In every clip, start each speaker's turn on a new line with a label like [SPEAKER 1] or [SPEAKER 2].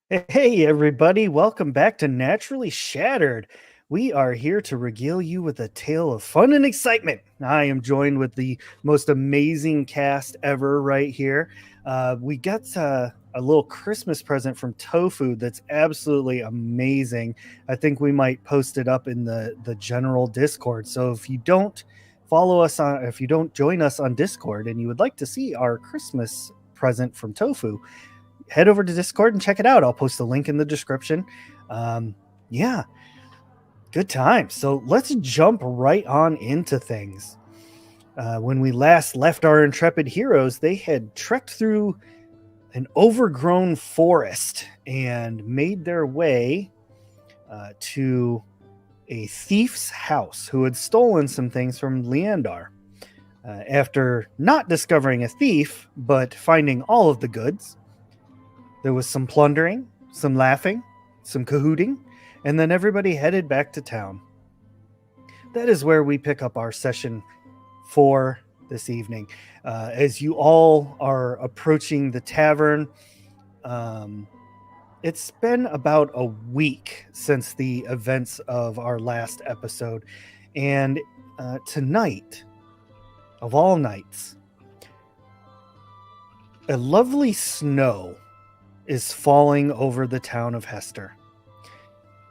[SPEAKER 1] Hey, everybody, welcome back to Naturally Shattered. We are here to regale you with a tale of fun and excitement. I am joined with the most amazing cast ever right here. We got a little Christmas present from Tofu that's absolutely amazing. I think we might post it up in the general Discord. So if you don't join us on Discord and you would like to see our Christmas present from Tofu, head over to Discord and check it out. I'll post a link in the description. Yeah, good time. So let's jump right on into things. When we last left our intrepid heroes, they had trekked through an overgrown forest and made their way to a thief's house who had stolen some things from Leandar. After not discovering a thief, but finding all of the goods, there was some plundering, some laughing, some cahooting, and then everybody headed back to town. That is where we pick up our session for this evening. As you all are approaching the tavern, it's been about a week since the events of our last episode. And tonight, of all nights, a lovely snow is falling over the town of Hester.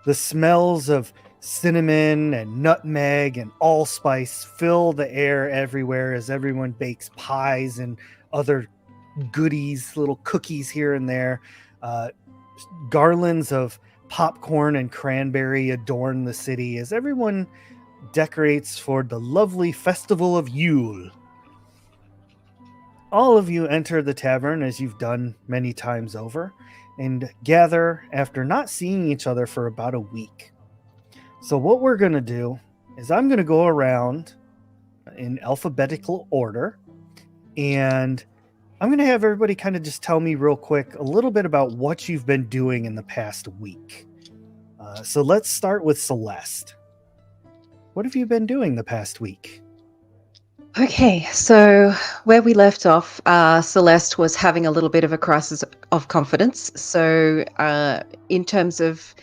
[SPEAKER 1] The smells of cinnamon and nutmeg and allspice fill the air everywhere as everyone bakes pies and other goodies, little cookies here and there. Garlands of popcorn and cranberry adorn the city as everyone decorates for the lovely festival of Yule. All of you enter the tavern, as you've done many times over, and gather after not seeing each other for about a week. So what we're going to do is I'm going to go around in alphabetical order, and I'm going to have everybody kind of just tell me real quick a little bit about what you've been doing in the past week. So let's start with Celeste. What have you been doing the past week?
[SPEAKER 2] Okay, so where we left off, Celeste was having a little bit of a crisis of confidence. So, in terms of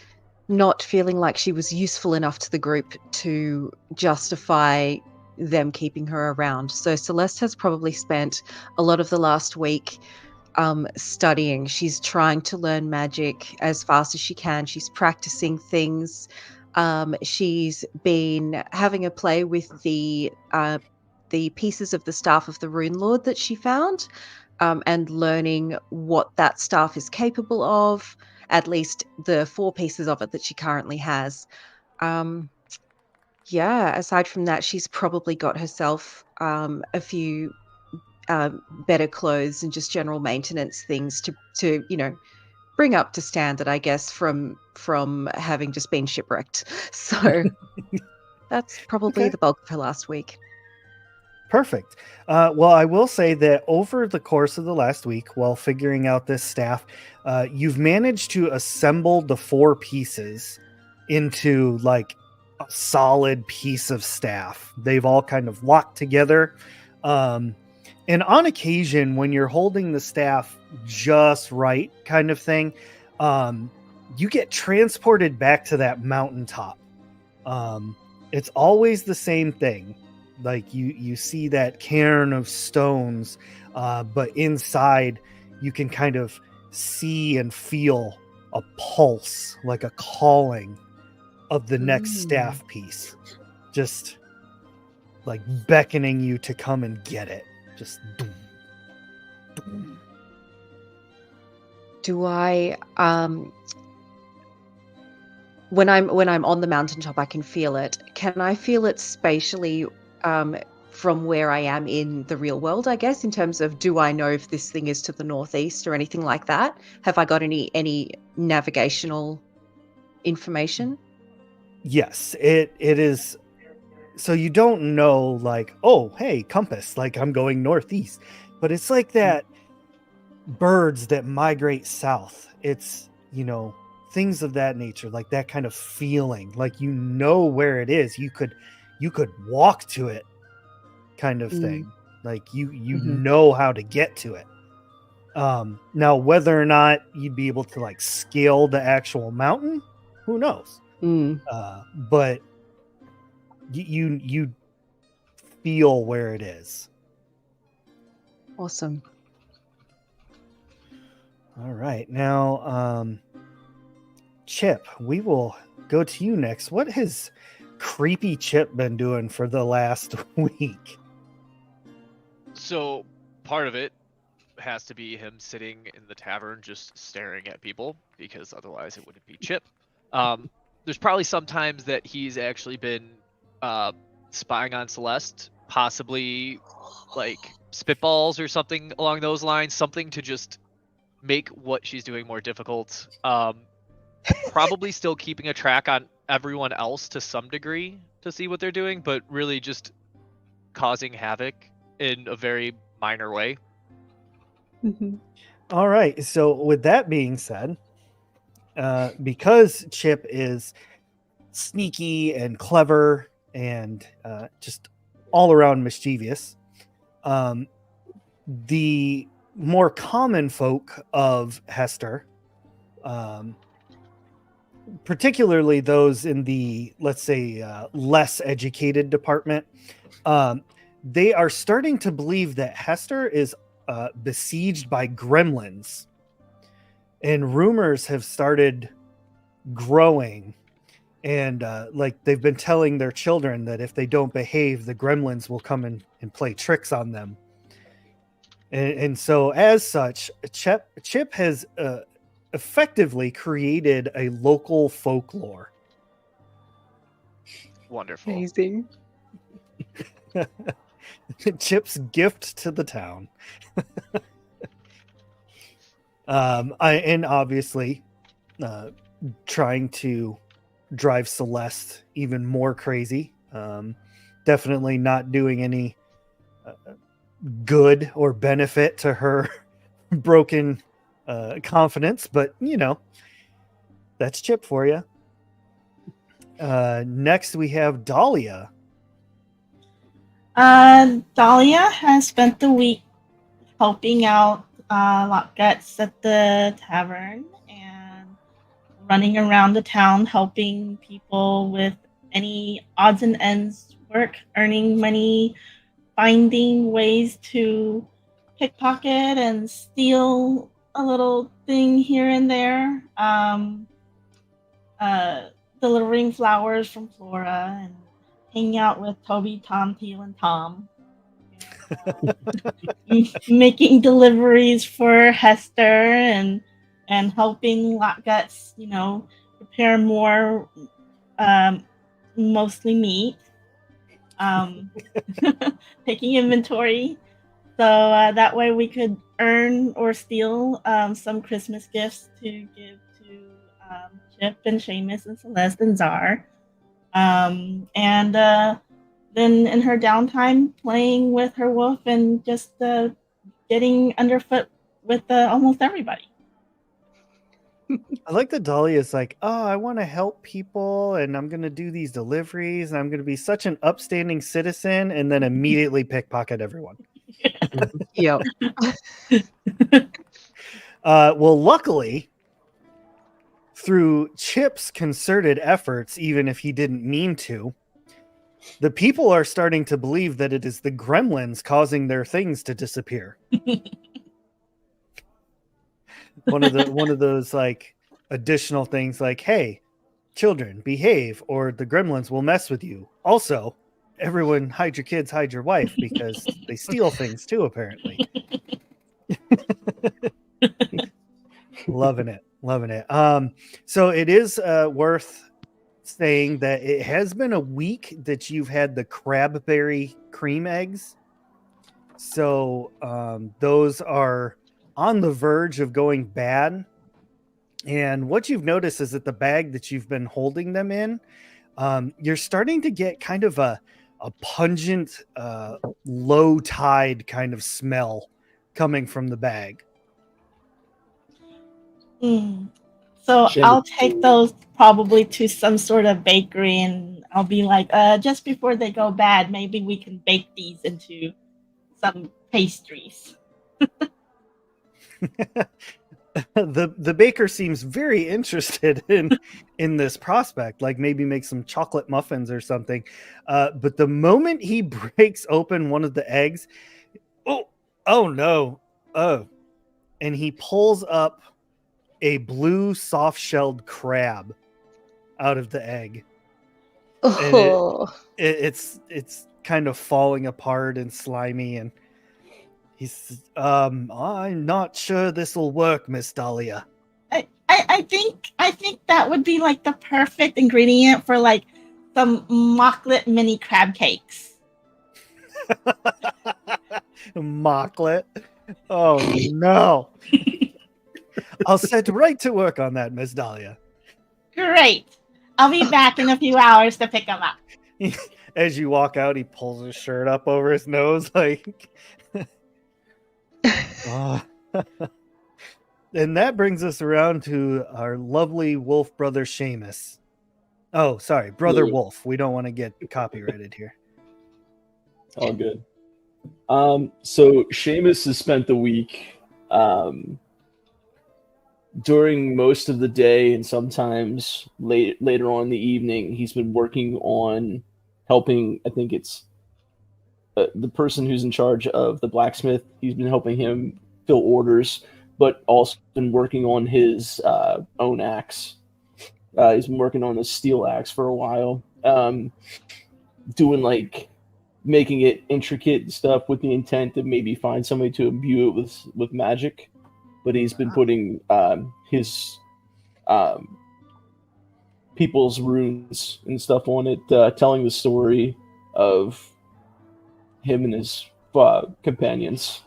[SPEAKER 2] not feeling like she was useful enough to the group to justify them keeping her around. So, Celeste has probably spent a lot of the last week studying. She's trying to learn magic as fast as she can. She's practicing things. She's been having a play with the pieces of the staff of the Rune Lord that she found, and learning what that staff is capable of, at least the 4 pieces of it that she currently has. Yeah, aside from that, she's probably got herself a few better clothes and just general maintenance things to bring up to standard, I guess, from having just been shipwrecked. So that's probably
[SPEAKER 1] Okay.
[SPEAKER 2] the bulk of her last week.
[SPEAKER 1] Perfect. Well, I will say that over the course of the last week, while figuring out this staff, you've managed to assemble the 4 pieces into like a solid piece of staff. They've all kind of locked together. And on occasion, when you're holding the staff just right, kind of thing, you get transported back to that mountaintop. It's always the same thing. Like you see that cairn of stones, but inside you can kind of see and feel a pulse, like a calling of the next staff piece, just like beckoning you to come and get it. Just doom, doom.
[SPEAKER 2] Do I when I'm on the mountaintop, I can feel it. Can I feel it spatially from where I am in the real world, I guess, in terms of, do I know if this thing is to the northeast or anything like that? Have I got any navigational information?
[SPEAKER 1] Yes, it is. So you don't know, like, oh, hey, compass, like I'm going northeast, but it's like that birds that migrate south. It's, things of that nature, like that kind of feeling, like where it is. You could walk to it, kind of thing. Like you
[SPEAKER 2] Mhm.
[SPEAKER 1] know how to get to it. Now, whether or not you'd be able to like scale the actual mountain, who knows? But you feel where it is.
[SPEAKER 2] Awesome.
[SPEAKER 1] All right, now, Chip, we will go to you next. What has creepy Chip been doing for the last week?
[SPEAKER 3] So part of it has to be him sitting in the tavern just staring at people, because otherwise it wouldn't be Chip. There's probably some times that he's actually been spying on Celeste, possibly like spitballs or something along those lines, something to just make what she's doing more difficult. Probably still keeping a track on everyone else to some degree to see what they're doing, but really just causing havoc in a very minor way.
[SPEAKER 1] All right, so with that being said, because Chip is sneaky and clever and just all around mischievous, the more common folk of Hester, particularly those in the, let's say, less educated department, they are starting to believe that Hester is besieged by gremlins, and rumors have started growing, and like they've been telling their children that if they don't behave, the gremlins will come and play tricks on them. And so as such, Chip has effectively created a local folklore.
[SPEAKER 3] Wonderful.
[SPEAKER 2] Amazing.
[SPEAKER 1] Chip's gift to the town. And obviously trying to drive Celeste even more crazy. Definitely not doing any good or benefit to her broken confidence, but you know, that's Chip for you. Next we have Dahlia.
[SPEAKER 4] Dahlia has spent the week helping out Lockguts at the tavern and running around the town helping people with any odds and ends work, earning money, finding ways to pickpocket and steal a little thing here and there, delivering flowers from Flora and hanging out with Toby, Tom, Teal, and Tom. Making deliveries for Hester and helping Lotguts, you know, prepare more, mostly meat. Taking inventory, so that way we could earn or steal some Christmas gifts to give to Chip and Seamus and Celeste and Czar. And then in her downtime, playing with her wolf and just getting underfoot with almost everybody.
[SPEAKER 1] I like that Dahlia is like, oh, I want to help people and I'm going to do these deliveries and I'm going to be such an upstanding citizen, and then immediately pickpocket everyone.
[SPEAKER 2] Yep.
[SPEAKER 1] Well, luckily, through Chip's concerted efforts, even if he didn't mean to, the people are starting to believe that it is the gremlins causing their things to disappear. One of those like additional things like, hey, children, behave or the gremlins will mess with you. Also, everyone hide your kids, hide your wife, because they steal things too, apparently. Loving it. So it is worth saying that it has been a week that you've had the crabberry cream eggs. So those are on the verge of going bad. And what you've noticed is that the bag that you've been holding them in, you're starting to get kind of a pungent, low tide kind of smell coming from the bag.
[SPEAKER 4] So I'll take those probably to some sort of bakery and I'll be like, just before they go bad, maybe we can bake these into some pastries.
[SPEAKER 1] The baker seems very interested in this prospect, like maybe make some chocolate muffins or something. But the moment he breaks open one of the eggs, oh no, oh, and he pulls up a blue soft-shelled crab out of the egg. And it's kind of falling apart and slimy, and he's I'm not sure this will work, Miss Dahlia.
[SPEAKER 4] I think that would be like the perfect ingredient for like some mocklet mini crab cakes.
[SPEAKER 1] Mocklet. Oh no. I'll set right to work on that, Miss Dahlia.
[SPEAKER 4] Great. I'll be back in a few hours to pick them up.
[SPEAKER 1] As you walk out, he pulls his shirt up over his nose, like. Oh. And that brings us around to our lovely wolf brother Seamus. Oh, sorry, brother Wolf. We don't want to get copyrighted here.
[SPEAKER 5] All good. So Seamus has spent the week during most of the day and sometimes later on in the evening. He's been working on helping, I think it's the person who's in charge of the blacksmith. He's been helping him fill orders, but also been working on his own axe. He's been working on a steel axe for a while, doing like making it intricate and stuff with the intent to maybe find somebody to imbue it with magic. But he's been putting his people's runes and stuff on it, telling the story of him and his companions.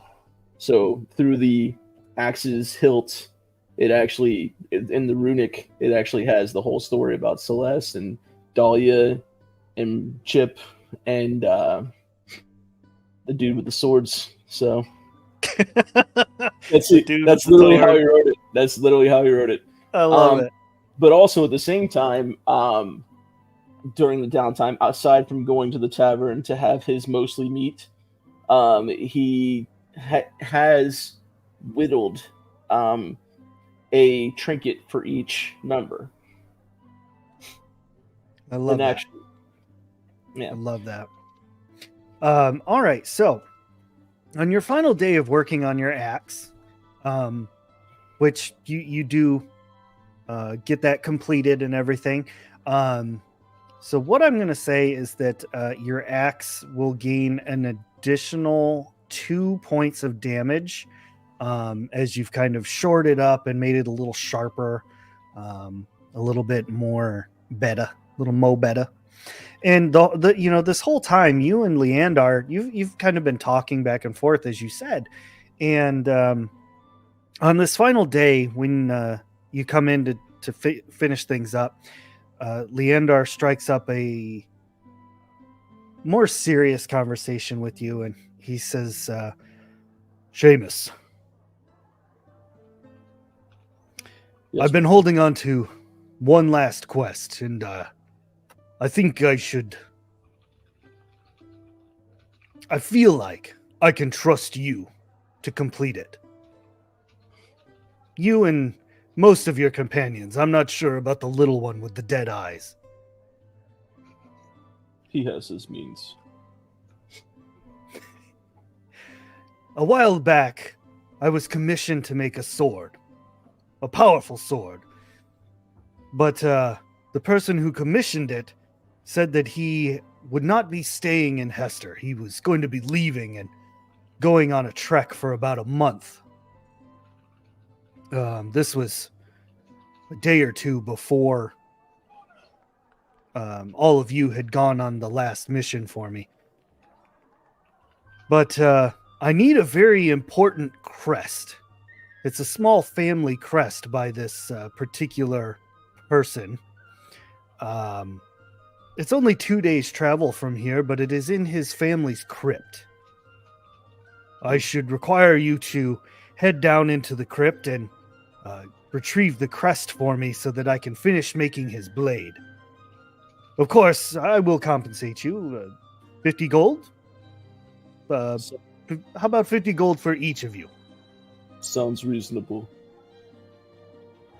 [SPEAKER 5] So through the axe's hilt, it actually, in the runic, it actually has the whole story about Celeste and Dahlia and Chip and the dude with the swords. So that's literally how he wrote it. That's literally how he wrote it.
[SPEAKER 1] I love it.
[SPEAKER 5] But also at the same time, during the downtime, aside from going to the tavern to have his mostly meat, he has whittled a trinket for each member.
[SPEAKER 1] I love that.
[SPEAKER 5] Actually, yeah.
[SPEAKER 1] I love that. All right, so on your final day of working on your axe, which you do get that completed and everything. So what I'm going to say is that your axe will gain an additional 2 points of damage as you've kind of shored it up and made it a little sharper, a little bit more beta, a little mo beta. And this whole time, you and Leandar, you've kind of been talking back and forth, as you said. And on this final day, when you come in to finish things up, Leandar strikes up a more serious conversation with you, and he says, Seamus,
[SPEAKER 5] Yes.
[SPEAKER 1] I've been holding on to one last quest, and I think I feel like I can trust you to complete it. You and most of your companions. I'm not sure about the little one with the dead eyes.
[SPEAKER 5] He has his means.
[SPEAKER 1] A while back, I was commissioned to make a sword. A powerful sword. But the person who commissioned it said that he would not be staying in Hester. He was going to be leaving and going on a trek for about a month. This was a day or two before all of you had gone on the last mission for me. But I need a very important crest. It's a small family crest by this particular person. It's only 2 days travel from here, but it is in his family's crypt. I should require you to head down into the crypt and retrieve the crest for me so that I can finish making his blade. Of course, I will compensate you. 50 gold? How about 50 gold for each of you?
[SPEAKER 5] Sounds reasonable.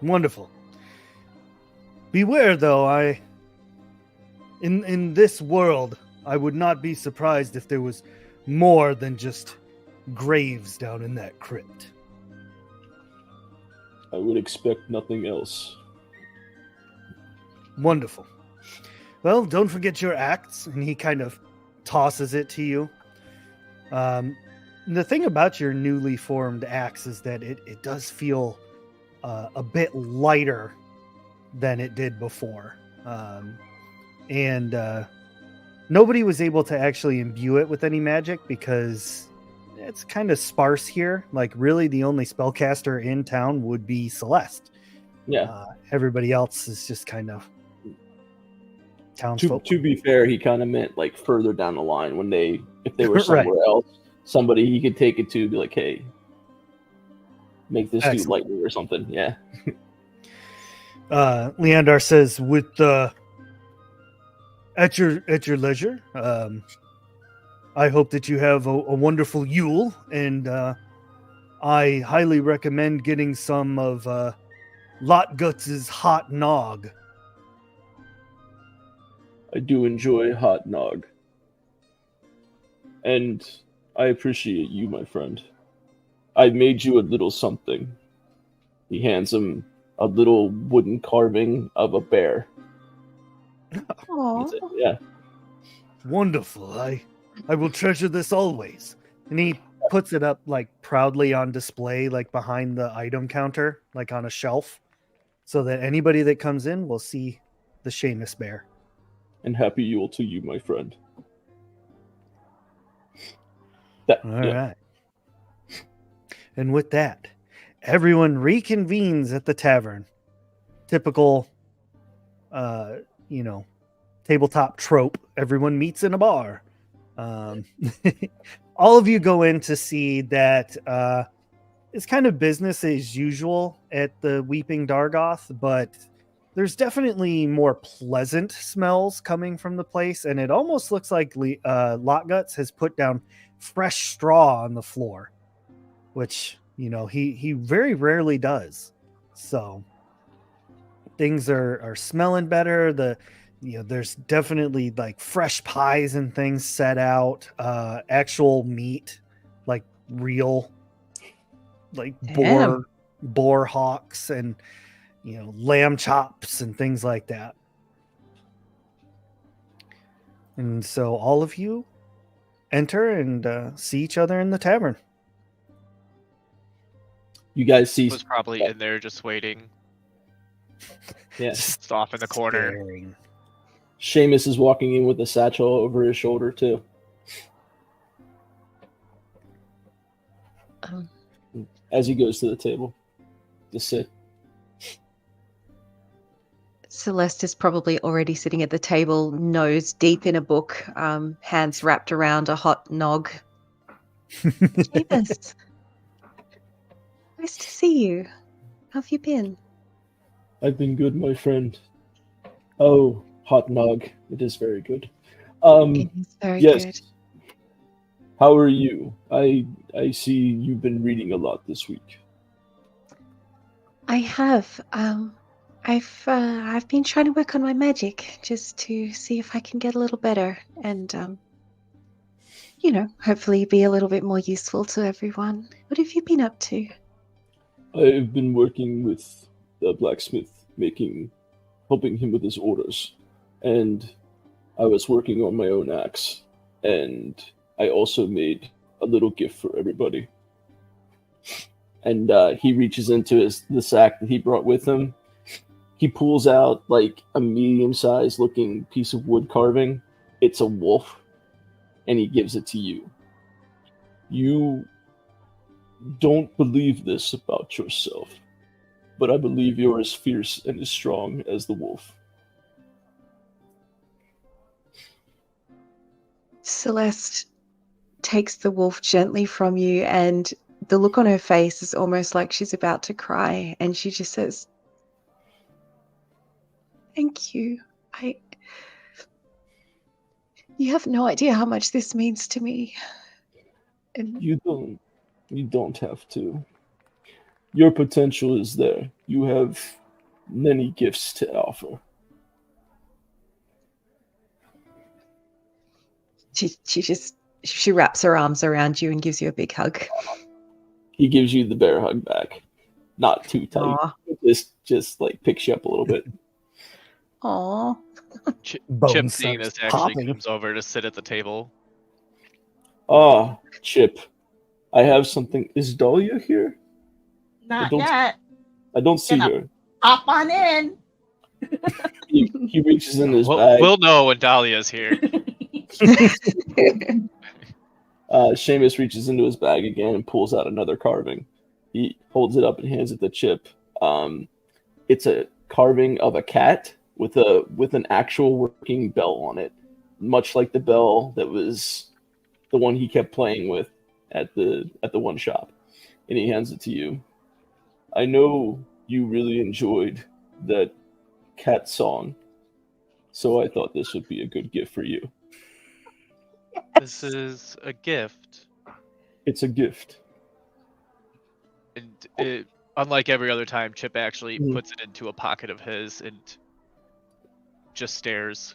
[SPEAKER 1] Wonderful. Beware, though, in this world, I would not be surprised if there was more than just graves down in that crypt.
[SPEAKER 5] I would expect nothing else.
[SPEAKER 1] Wonderful. Well, don't forget your axe, and he kind of tosses it to you. The thing about your newly formed axe is that it does feel a bit lighter than it did before. And nobody was able to actually imbue it with any magic because it's kind of sparse here. Like, really, the only spellcaster in town would be Celeste.
[SPEAKER 5] Yeah.
[SPEAKER 1] Everybody else is just kind of townsfolk.
[SPEAKER 5] To be fair, he kind of meant like further down the line when if they were somewhere
[SPEAKER 1] Right.
[SPEAKER 5] else, somebody he could take it to, be like, hey, make this
[SPEAKER 1] Excellent.
[SPEAKER 5] dude lightning or something. Yeah.
[SPEAKER 1] Leandar says, at your leisure. I hope that you have a wonderful Yule, and I highly recommend getting some of Lotguts' hot nog.
[SPEAKER 5] I do enjoy hot nog. And I appreciate you, my friend. I made you a little something. He hands him a little wooden carving of a bear.
[SPEAKER 2] Aw.
[SPEAKER 5] That's it. Yeah.
[SPEAKER 1] Wonderful. I will treasure this always. And he puts it up like proudly on display, like behind the item counter, like on a shelf, so that anybody that comes in will see the Seamus bear.
[SPEAKER 5] And happy Yule to you, my friend.
[SPEAKER 1] All right. And with that, everyone reconvenes at the tavern. Typical, tabletop trope. Everyone meets in a bar. All of you go in to see that it's kind of business as usual at the Weeping Dargoth, but there's definitely more pleasant smells coming from the place, and it almost looks like Lotguts has put down fresh straw on the floor, which he very rarely does. So things are smelling better. There's definitely like fresh pies and things set out, actual meat, like real, like
[SPEAKER 2] Damn.
[SPEAKER 1] boar hocks and lamb chops and things like that. And so all of you enter and see each other in the tavern.
[SPEAKER 5] You guys see
[SPEAKER 3] Was probably in there just waiting,
[SPEAKER 5] yeah.
[SPEAKER 3] just off in the corner.
[SPEAKER 1] Staring.
[SPEAKER 5] Seamus is walking in with a satchel over his shoulder too.
[SPEAKER 2] Um,
[SPEAKER 5] As he goes to the table to sit.
[SPEAKER 2] Celeste is probably already sitting at the table, nose deep in a book, hands wrapped around a hot nog. Seamus, nice to see you. How have you been?
[SPEAKER 5] I've been good, my friend. Oh, hot nog. It is very good.
[SPEAKER 2] It is very
[SPEAKER 5] yes.
[SPEAKER 2] good.
[SPEAKER 5] How are you? I see you've been reading a lot this week.
[SPEAKER 2] I have. I've been trying to work on my magic just to see if I can get a little better and hopefully be a little bit more useful to everyone. What have you been up to?
[SPEAKER 5] I've been working with the blacksmith, helping him with his orders, and I was working on my own axe, and I also made a little gift for everybody. And he reaches into the sack that he brought with him. He pulls out like a medium-sized looking piece of wood carving. It's a wolf, and he gives it to you. You don't believe this about yourself, but I believe you're as fierce and as strong as the wolf.
[SPEAKER 2] Celeste takes the wolf gently from you, and the look on her face is almost like she's about to cry, and she just says, "Thank you. You have no idea how much this means to me." And
[SPEAKER 5] You don't have to. Your potential is there. You have many gifts to offer.
[SPEAKER 2] She wraps her arms around you and gives you a big hug.
[SPEAKER 5] He gives you the bear hug back. Not too tight.
[SPEAKER 2] Aw.
[SPEAKER 5] Just like picks you up a little bit.
[SPEAKER 2] Aw.
[SPEAKER 3] Chip
[SPEAKER 1] Bone
[SPEAKER 3] seeing
[SPEAKER 1] starts
[SPEAKER 3] this actually
[SPEAKER 1] popping.
[SPEAKER 3] comes over to sit at the table.
[SPEAKER 5] Ah, Chip. I have something. Is Dahlia here?
[SPEAKER 4] Not
[SPEAKER 5] don't-
[SPEAKER 4] yet.
[SPEAKER 5] I don't see
[SPEAKER 4] Gonna-
[SPEAKER 5] her.
[SPEAKER 4] Hop on in.
[SPEAKER 5] He reaches in his
[SPEAKER 3] We'll,
[SPEAKER 5] bag.
[SPEAKER 3] we'll know when Dahlia's here.
[SPEAKER 5] Seamus reaches into his bag again and pulls out another carving. He holds it up and hands it to Chip. It's a carving of a cat with an actual working bell on it, much like the bell that was the one he kept playing with at the one shop. And he hands it to you. I know you really enjoyed that cat song, so I thought this would be a good gift for you.
[SPEAKER 3] This is a gift.
[SPEAKER 5] It's a gift.
[SPEAKER 3] And unlike every other time, Chip actually
[SPEAKER 5] Mhm.
[SPEAKER 3] puts it into a pocket of his and just stares.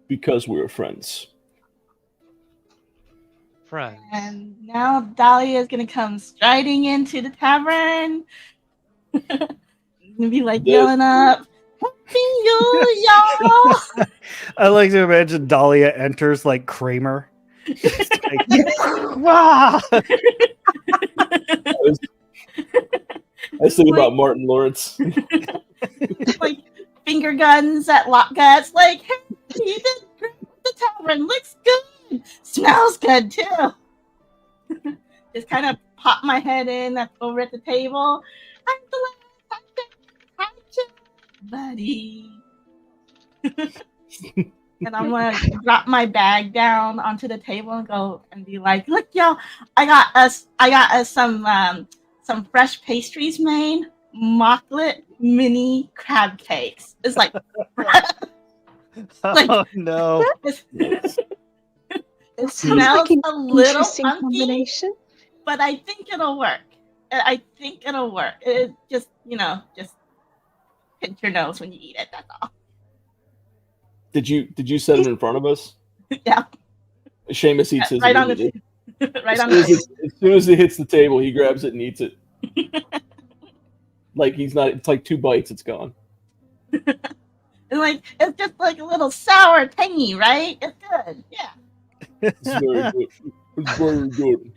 [SPEAKER 5] Because we're friends.
[SPEAKER 3] Friends.
[SPEAKER 4] And now Dahlia is gonna come striding into the tavern. Gonna be like
[SPEAKER 5] This-
[SPEAKER 4] yelling up, "Happy you, y'all!"
[SPEAKER 1] I like to imagine Dahlia enters like Kramer. Just like, "Wah!"
[SPEAKER 5] I was thinking about Martin Lawrence.
[SPEAKER 4] Like finger guns at lock guts. Like, hey, you did great with the tavern. Looks good. Smells good too. Just kind of pop my head in over at the table. I'm glad buddy. And I'm gonna drop my bag down onto the table and go and be like, "Look, y'all, I got us some fresh pastries made, mocklet mini crab cakes." It's like,
[SPEAKER 1] Oh no.
[SPEAKER 4] it
[SPEAKER 2] Sounds
[SPEAKER 4] smells
[SPEAKER 2] like an
[SPEAKER 4] a little
[SPEAKER 2] interesting
[SPEAKER 4] funky,
[SPEAKER 2] combination.
[SPEAKER 4] but I think it'll work. I think it'll work. It just pinch your nose when you eat it. That's all.
[SPEAKER 5] Did you set it in front of us?
[SPEAKER 4] Yeah,
[SPEAKER 5] Seamus eats his
[SPEAKER 4] right on
[SPEAKER 5] immediately.
[SPEAKER 4] the right
[SPEAKER 5] As
[SPEAKER 4] on
[SPEAKER 5] soon as,
[SPEAKER 4] the.
[SPEAKER 5] as soon as it hits the table, he grabs it and eats it. Like he's not. It's like 2 bites. It's gone.
[SPEAKER 4] And like it's just like a little sour, tangy, right? It's good. Yeah.
[SPEAKER 5] It's very good. It's very good.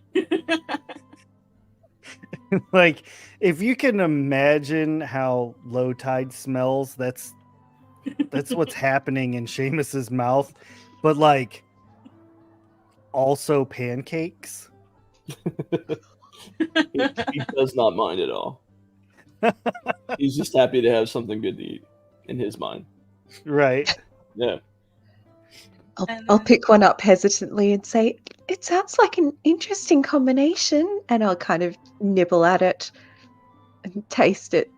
[SPEAKER 1] Like, if you can imagine how low tide smells, that's what's happening in Seamus's mouth. But like, also pancakes.
[SPEAKER 5] He does not mind at all. He's just happy to have something good to eat in his mind.
[SPEAKER 1] Right.
[SPEAKER 5] Yeah.
[SPEAKER 2] I'll pick one up hesitantly and say, "It sounds like an interesting combination," and I'll kind of nibble at it and taste it.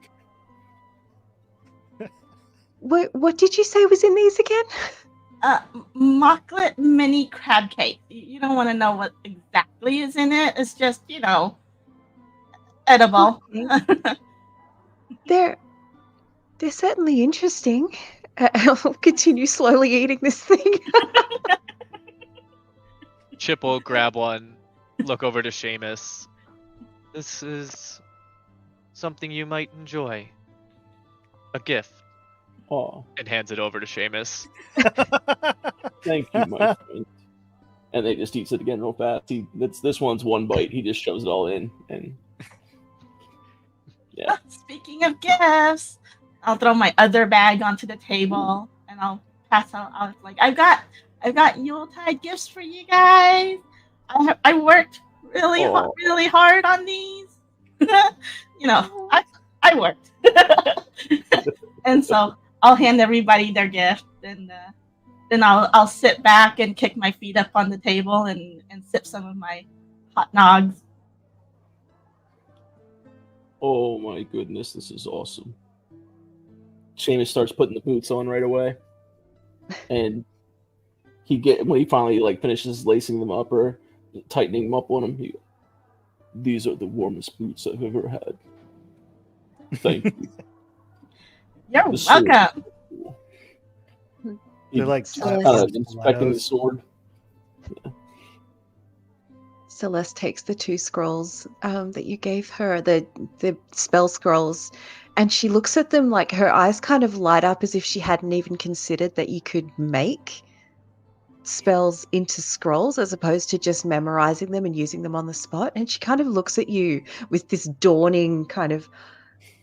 [SPEAKER 2] What did you say was in these again?
[SPEAKER 4] Mocklet mini crab cake. You don't want to know what exactly is in it. It's just edible.
[SPEAKER 2] They're certainly interesting. I'll continue slowly eating this thing.
[SPEAKER 3] Chip will grab one, look over to Seamus. This is something you might enjoy. A gift.
[SPEAKER 5] Oh,
[SPEAKER 3] And hands it over to Seamus.
[SPEAKER 5] thank you, my friend. And they just eats it again real fast. This one's 1 bite. He just shoves it all in, and yeah.
[SPEAKER 4] Speaking of gifts, I'll throw my other bag onto the table and I'll pass out. I was like, I've got Yuletide gifts for you guys. I worked really really hard on these. I worked. And so I'll hand everybody their gift, and then I'll sit back and kick my feet up on the table and sip some of my hot nogs.
[SPEAKER 5] Oh my goodness, this is awesome. Seamus starts putting the boots on right away, and when he finally like finishes lacing them up or tightening them up on him, these are the warmest boots I've ever had. Thank you.
[SPEAKER 4] You're
[SPEAKER 5] The sword.
[SPEAKER 4] welcome.
[SPEAKER 1] They're like
[SPEAKER 2] Celeste.
[SPEAKER 5] inspecting the sword.
[SPEAKER 2] Celeste takes the 2 scrolls that you gave her, the spell scrolls, and she looks at them like her eyes kind of light up as if she hadn't even considered that you could make spells into scrolls as opposed to just memorizing them and using them on the spot. And she kind of looks at you with this dawning kind of,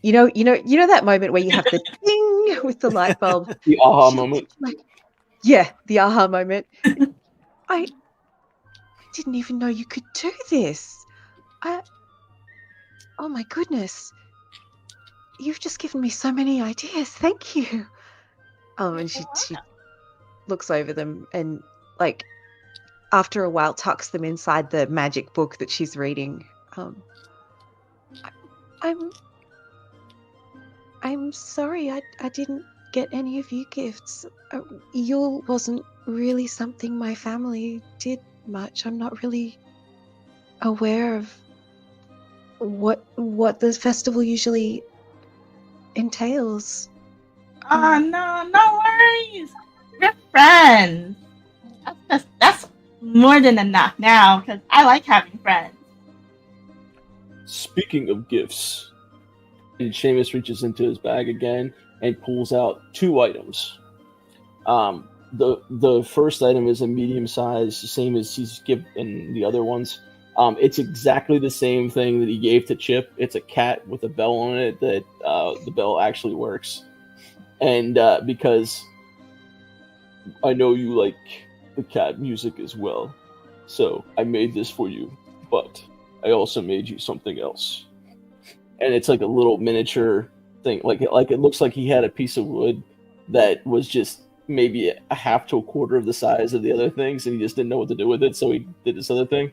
[SPEAKER 2] you know that moment where you have the ding with the light bulb.
[SPEAKER 5] The aha
[SPEAKER 2] She looks
[SPEAKER 5] moment.
[SPEAKER 2] like, yeah, the aha moment. I didn't even know you could do this. Oh my goodness. You've just given me so many ideas. Thank you. And she looks over them and, like, after a while tucks them inside the magic book that she's reading. I'm sorry I didn't get any of you gifts. Yule wasn't really something my family did much. I'm not really aware of what the festival usually entails.
[SPEAKER 4] Oh no worries. We're friends. That's more than enough now because I like having friends.
[SPEAKER 5] Speaking of gifts, and Seamus reaches into his bag again and pulls out 2 items. The first item is a medium size, the same as he's given the other ones. It's exactly the same thing that he gave to Chip. It's a cat with a bell on it that the bell actually works. And because I know you like the cat music as well, so I made this for you. But I also made you something else. And it's like a little miniature thing. Like it looks like he had a piece of wood that was just maybe a half to a quarter of the size of the other things, and he just didn't know what to do with it, so he did this other thing.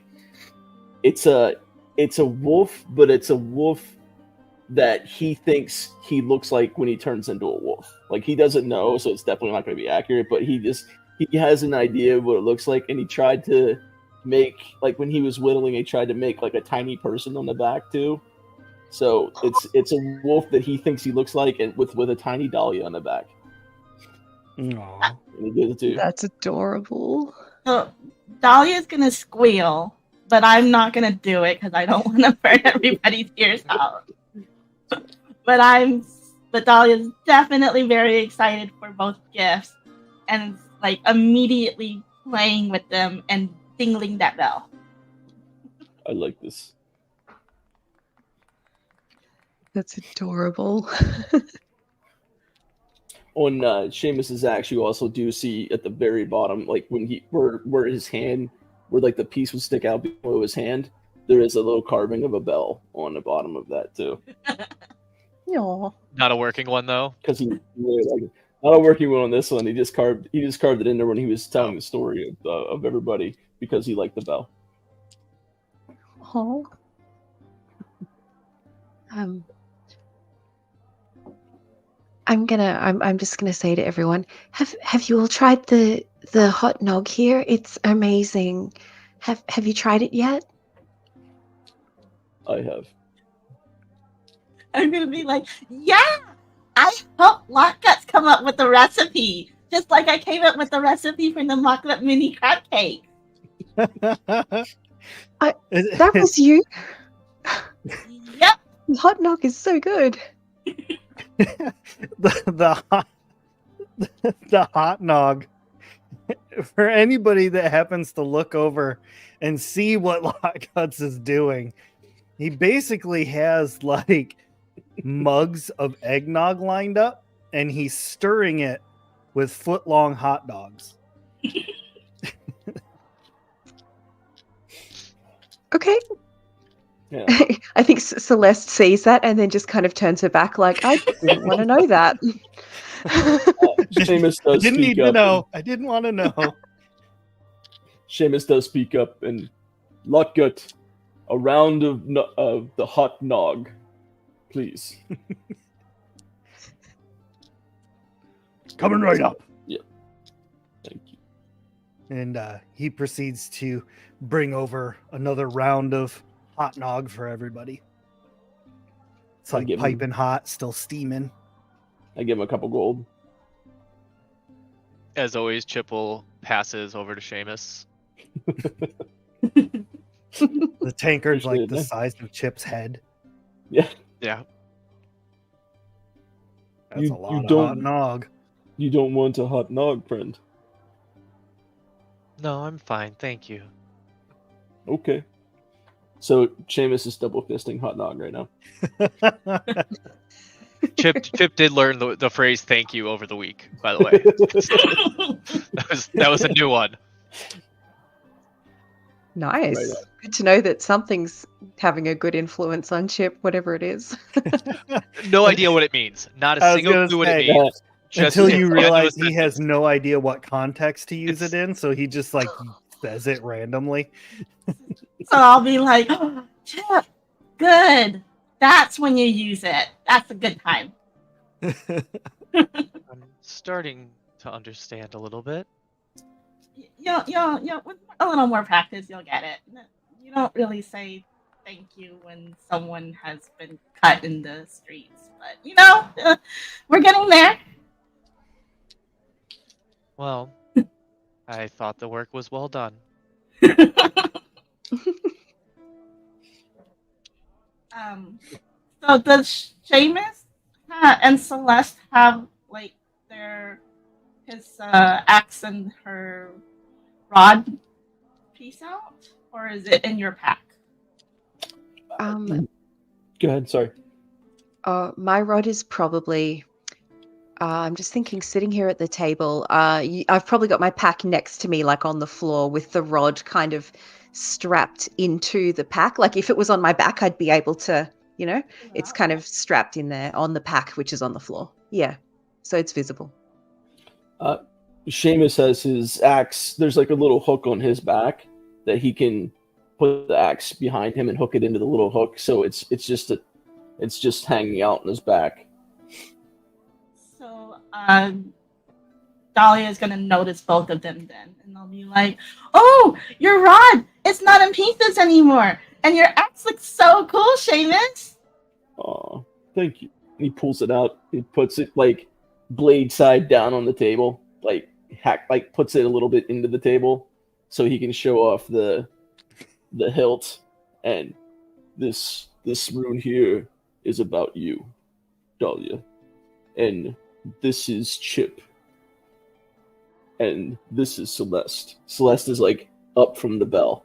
[SPEAKER 5] It's a wolf, but it's a wolf that he thinks he looks like when he turns into a wolf. Like, he doesn't know, so it's definitely not going to be accurate, but he has an idea of what it looks like, and he tried to make, like, when he was whittling, he tried to make like a tiny person on the back too. So it's a wolf that he thinks he looks like, and with a tiny dahlia on the back.
[SPEAKER 1] Aww.
[SPEAKER 5] And he gives it to you.
[SPEAKER 2] That's adorable.
[SPEAKER 4] So Dahlia's gonna squeal, but I'm not gonna do it because I don't want to burn everybody's ears out. But Dahlia's definitely very excited for both gifts, and like immediately playing with them and dingling that bell.
[SPEAKER 5] I like this.
[SPEAKER 2] That's adorable.
[SPEAKER 5] On Seamus's axe, you also do see at the very bottom, like where his hand, where like the piece would stick out below his hand, there is a little carving of a bell on the bottom of that too.
[SPEAKER 2] Aw.
[SPEAKER 3] Not a working one though.
[SPEAKER 5] Because he really like it. Not a working one on this one. He just carved it in there when he was telling the story of everybody because he liked the bell.
[SPEAKER 2] Oh. I'm just gonna say to everyone, have you all tried the hot nog here? It's amazing. Have you tried it yet?
[SPEAKER 5] I have.
[SPEAKER 4] I'm gonna be like, yeah, I helped Lockguts come up with the recipe, just like I came up with the recipe for the mock-up mini crab cake.
[SPEAKER 2] That was you.
[SPEAKER 4] Yep.
[SPEAKER 2] Hot nog is so good.
[SPEAKER 1] the hot nog. For anybody that happens to look over and see what Lockguts is doing, he basically has like mugs of eggnog lined up, and he's stirring it with foot-long hot dogs.
[SPEAKER 2] Okay.
[SPEAKER 5] Yeah.
[SPEAKER 2] I think Celeste sees that and then just kind of turns her back like, I didn't want to know that.
[SPEAKER 5] Seamus does
[SPEAKER 1] Didn't need
[SPEAKER 5] speak
[SPEAKER 1] to
[SPEAKER 5] up.
[SPEAKER 1] know. I didn't want to know.
[SPEAKER 5] Seamus does speak up, and Lockgut, a round of the hot nog, please.
[SPEAKER 1] Coming right up.
[SPEAKER 5] Yeah. Thank you.
[SPEAKER 1] And he proceeds to bring over another round of hot nog for everybody. It's
[SPEAKER 5] I'll
[SPEAKER 1] like
[SPEAKER 5] give him-
[SPEAKER 1] piping hot, still steaming.
[SPEAKER 5] I give him a couple gold.
[SPEAKER 3] As always, Chip will passes over to Seamus.
[SPEAKER 1] The tankard's like
[SPEAKER 5] Appreciate
[SPEAKER 1] the
[SPEAKER 5] it,
[SPEAKER 1] size of Chip's head.
[SPEAKER 5] Yeah,
[SPEAKER 3] Yeah.
[SPEAKER 1] That's
[SPEAKER 5] You-
[SPEAKER 1] a
[SPEAKER 5] you
[SPEAKER 1] lot of
[SPEAKER 5] don't-
[SPEAKER 1] hot nog.
[SPEAKER 5] you don't want a hot nog, friend.
[SPEAKER 3] No, I'm fine, thank you.
[SPEAKER 5] Okay. So Seamus is double fisting hot nog right now.
[SPEAKER 3] Chip did learn the phrase "thank you" over the week. By the way, that was a new one.
[SPEAKER 2] Nice.
[SPEAKER 5] Right
[SPEAKER 2] Good to know that something's having a good influence on Chip, whatever it is.
[SPEAKER 3] No idea what it means. Not a
[SPEAKER 1] I was
[SPEAKER 3] single
[SPEAKER 1] gonna
[SPEAKER 3] clue what it
[SPEAKER 1] say,
[SPEAKER 3] means.
[SPEAKER 1] Until
[SPEAKER 3] it's
[SPEAKER 1] you
[SPEAKER 3] the end of a
[SPEAKER 1] realize he has
[SPEAKER 3] sentence.
[SPEAKER 1] no idea what context to use
[SPEAKER 3] It's-
[SPEAKER 1] it in, so he just like says it randomly.
[SPEAKER 4] So I'll be like, oh, Chip, good. That's when you use it. That's a good time.
[SPEAKER 3] I'm starting to understand a little bit.
[SPEAKER 4] With a little more practice, you'll get it. You don't really say thank you when someone has been cut in the streets, but we're getting there.
[SPEAKER 3] Well, I thought the work was well done.
[SPEAKER 4] So does Seamus and Celeste have like his axe and her rod piece out, or is it in your pack?
[SPEAKER 2] Um,
[SPEAKER 5] Go ahead. Sorry.
[SPEAKER 2] my rod is probably. I'm just thinking, sitting here at the table, I've probably got my pack next to me, like on the floor, with the rod kind of strapped into the pack. Like if it was on my back, I'd be able to, it's kind of strapped in there on the pack, which is on the floor. Yeah, so it's visible.
[SPEAKER 5] Seamus has his axe. There's like a little hook on his back that he can put the axe behind him and hook it into the little hook. So it's just hanging out on his back.
[SPEAKER 4] So Dahlia is gonna notice both of them then, and they'll be like, "Oh, your rod! It's not in pieces anymore, and your axe looks so cool, Seamus."
[SPEAKER 5] Aw, thank you. He pulls it out. He puts it like blade side down on the table, puts it a little bit into the table so he can show off the hilt. And this rune here is about you, Dahlia. And this is Chip. And this is Celeste. Celeste is like up from the bell.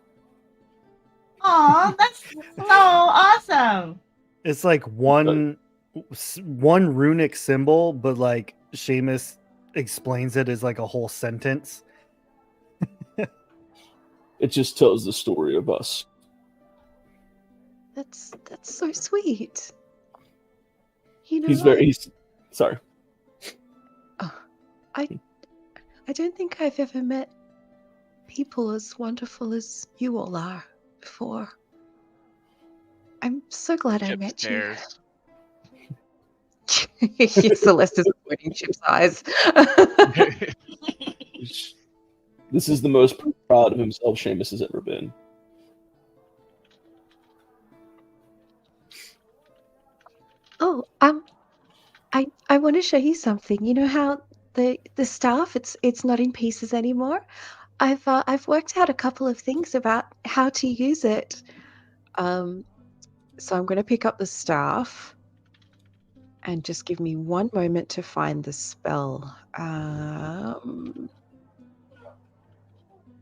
[SPEAKER 4] Aw, that's so awesome.
[SPEAKER 1] It's like one runic symbol, but like Seamus explains it as like a whole sentence.
[SPEAKER 5] It just tells the story of us.
[SPEAKER 2] That's so sweet. You know,
[SPEAKER 5] He's sorry.
[SPEAKER 2] I don't think I've ever met people as wonderful as you all are before. I'm so glad I
[SPEAKER 3] Chip
[SPEAKER 2] met
[SPEAKER 3] stares.
[SPEAKER 2] you. Celeste is avoiding Chip's eyes.
[SPEAKER 5] This is the most proud of himself Seamus has ever been.
[SPEAKER 2] Oh, I want to show you something. You know how the staff it's not in pieces anymore. I've worked out a couple of things about how to use it. So I'm going to pick up the staff, and just give me one moment to find the spell.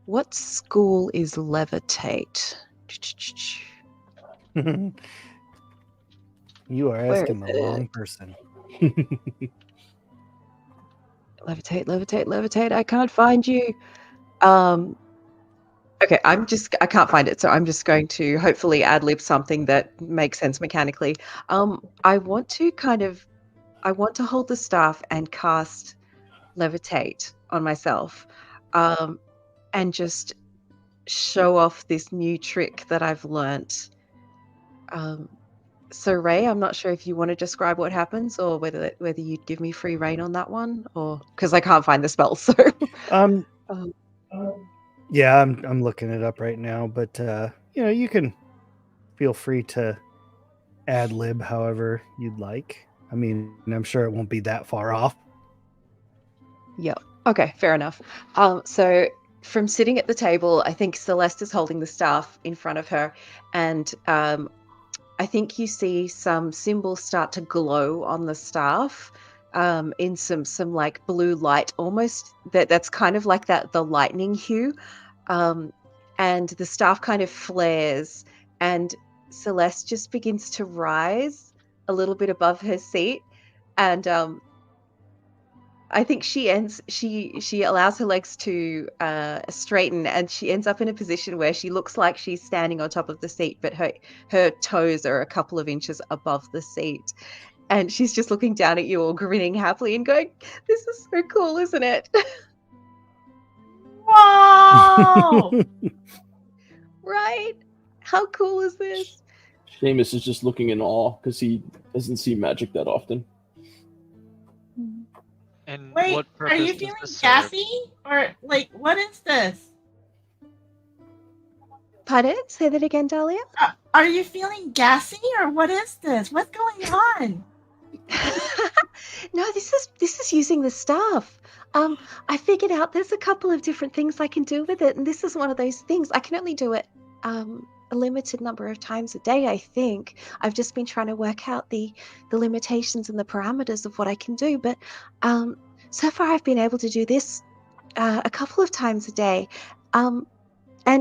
[SPEAKER 2] What school is levitate?
[SPEAKER 1] You are
[SPEAKER 2] Where
[SPEAKER 1] asking
[SPEAKER 2] is
[SPEAKER 1] the
[SPEAKER 2] it?
[SPEAKER 1] wrong person.
[SPEAKER 2] Levitate. I can't find you. Okay, I can't find it, so I'm just going to hopefully ad-lib something that makes sense mechanically. I want to hold the staff and cast levitate on myself, and just show off this new trick that I've learnt. So Ray, I'm not sure if you want to describe what happens, or whether you'd give me free reign on that one, or because I can't find the spell. So
[SPEAKER 1] Yeah, I'm looking it up right now, but you can feel free to ad lib however you'd like. I mean, I'm sure it won't be that far off.
[SPEAKER 2] Yeah. Okay, fair enough. So from sitting at the table, I think Celeste is holding the staff in front of her, and I think you see some symbols start to glow on the staff, in some like blue light, almost that's kind of like the lightning hue, and the staff kind of flares, and Celeste just begins to rise a little bit above her seat, and I think she allows her legs to straighten, and she ends up in a position where she looks like she's standing on top of the seat, but her toes are a couple of inches above the seat. And she's just looking down at you all, grinning happily and going, "This is so cool, isn't it?"
[SPEAKER 4] Whoa!
[SPEAKER 2] Right? How cool is this?
[SPEAKER 5] Seamus is just looking in awe because he doesn't see magic that often.
[SPEAKER 3] And
[SPEAKER 4] Wait,
[SPEAKER 3] what
[SPEAKER 4] are
[SPEAKER 3] purpose
[SPEAKER 4] you
[SPEAKER 3] does
[SPEAKER 4] feeling
[SPEAKER 3] this serve?
[SPEAKER 4] gassy? Or, like, what is this?
[SPEAKER 2] Pardon? Say that again, Dahlia?
[SPEAKER 4] Are you feeling gassy, or what is this? What's going on?
[SPEAKER 2] No, this is using the staff. I figured out there's a couple of different things I can do with it, and this is one of those things. I can only do it a limited number of times a day, I think. I've just been trying to work out the limitations and the parameters of what I can do, but so far I've been able to do this a couple of times a day. And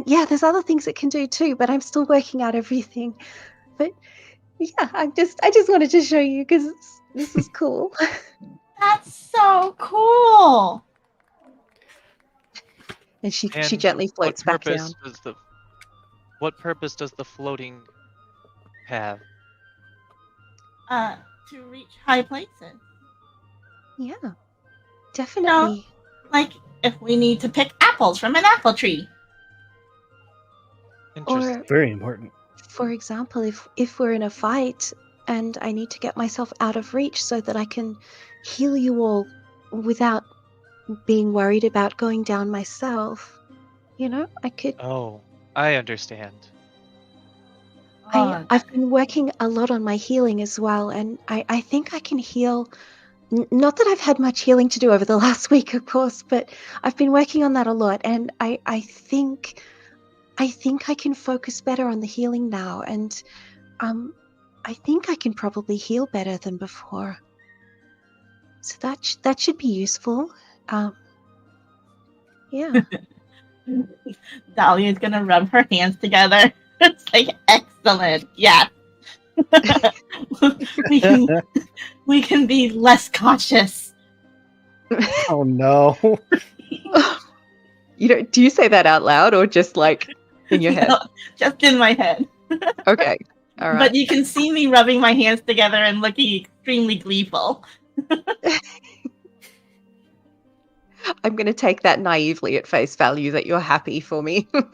[SPEAKER 2] yeah, there's other things it can do too, but I'm still working out everything. But yeah, I just wanted to show you because this is cool.
[SPEAKER 4] That's so cool.
[SPEAKER 2] And she
[SPEAKER 3] And
[SPEAKER 2] gently floats back down.
[SPEAKER 3] What purpose does the floating have?
[SPEAKER 4] To reach high places.
[SPEAKER 2] Yeah, definitely.
[SPEAKER 4] Like, if we need to pick apples from an apple tree.
[SPEAKER 3] Interesting.
[SPEAKER 2] Or,
[SPEAKER 1] Very important.
[SPEAKER 2] for example, if we're in a fight and I need to get myself out of reach so that I can heal you all without being worried about going down myself, I could.
[SPEAKER 3] Oh, I understand.
[SPEAKER 2] I've been working a lot on my healing as well, and I think I can heal. Not that I've had much healing to do over the last week, of course, but I've been working on that a lot, and I think I can focus better on the healing now, and I think I can probably heal better than before. So that should be useful. Yeah.
[SPEAKER 4] Dahlia's gonna rub her hands together. It's like, excellent. Yeah. we can be less cautious.
[SPEAKER 1] Oh no.
[SPEAKER 2] Do you say that out loud or just like in your head?
[SPEAKER 4] No, just in my head.
[SPEAKER 2] Okay. All right.
[SPEAKER 4] But you can see me rubbing my hands together and looking extremely gleeful.
[SPEAKER 2] I'm going to take that naively at face value that you're happy for me.
[SPEAKER 1] So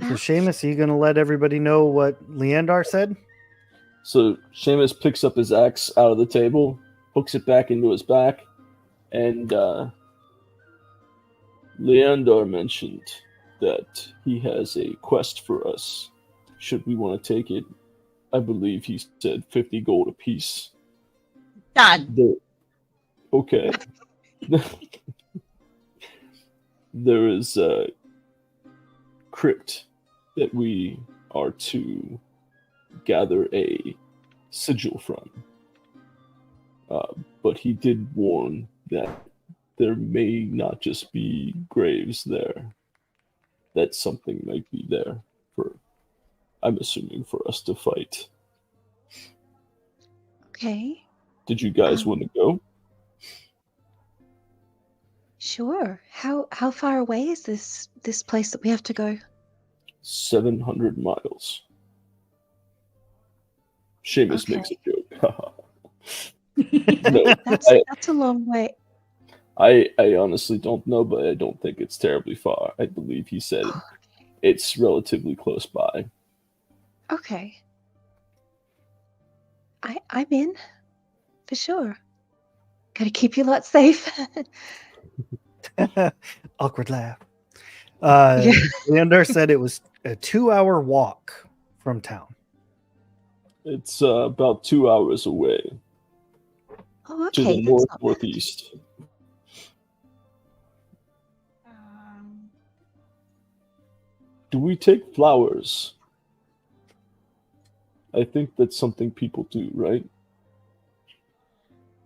[SPEAKER 1] Seamus, are you going to let everybody know what Leandar said?
[SPEAKER 5] So Seamus picks up his axe out of the table, hooks it back into his back, and Leandar mentioned that he has a quest for us. Should we want to take it? I believe he said 50 gold apiece.
[SPEAKER 4] Done.
[SPEAKER 5] Okay. There is a crypt that we are to gather a sigil from. But he did warn that there may not just be graves there. That something might be there I'm assuming for us to fight.
[SPEAKER 2] Okay.
[SPEAKER 5] Did you guys want to go?
[SPEAKER 2] Sure. How far away is this place that we have to go?
[SPEAKER 5] 700 miles. Seamus makes a joke. No,
[SPEAKER 2] that's a long way.
[SPEAKER 5] I honestly don't know, but I don't think it's terribly far. I believe he said it's relatively close by.
[SPEAKER 2] Okay. I'm in, for sure. Gotta keep you lot safe.
[SPEAKER 1] Awkward laugh.
[SPEAKER 2] Yeah.
[SPEAKER 1] Leander said it was a 2-hour walk from town.
[SPEAKER 5] It's about 2 hours away
[SPEAKER 2] Oh,
[SPEAKER 5] to
[SPEAKER 2] okay.
[SPEAKER 5] the
[SPEAKER 2] That's not bad.
[SPEAKER 5] northeast. Do we take flowers? I think that's something people do, right?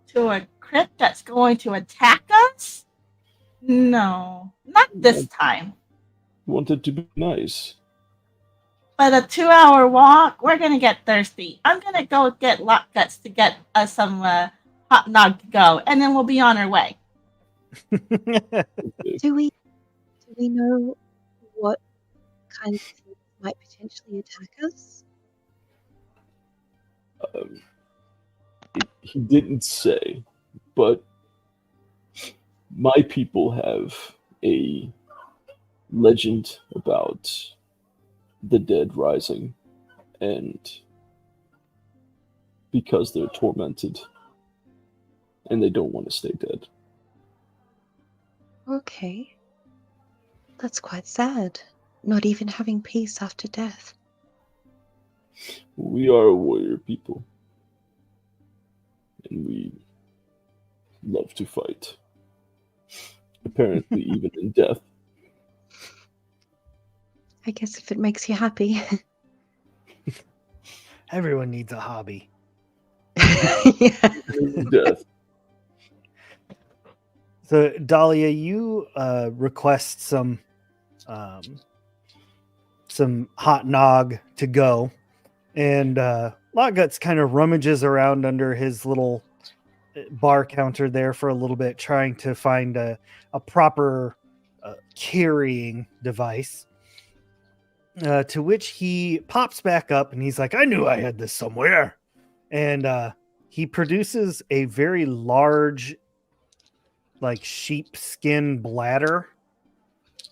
[SPEAKER 4] To a crypt that's going to attack us? No, not this time.
[SPEAKER 5] Wanted to be nice.
[SPEAKER 4] But a 2-hour walk, we're gonna get thirsty. I'm gonna go get Lockguts to get us some hot nog to go, and then we'll be on our way.
[SPEAKER 2] Do we know what kind of things might potentially attack us?
[SPEAKER 5] He didn't say, but my people have a legend about the dead rising, and because they're tormented and they don't want to stay dead.
[SPEAKER 2] Okay. That's quite sad. Not even having peace after death.
[SPEAKER 5] We are a warrior people, and we love to fight. Apparently, even in death.
[SPEAKER 2] I guess if it makes you happy.
[SPEAKER 1] Everyone needs a hobby.
[SPEAKER 2] Yeah.
[SPEAKER 5] In death.
[SPEAKER 1] So, Dahlia, you request some hot nog to go, and Lotguts kind of rummages around under his little bar counter there for a little bit, trying to find a proper carrying device. To which he pops back up and he's like, I knew I had this somewhere. And he produces a very large, like, sheepskin bladder.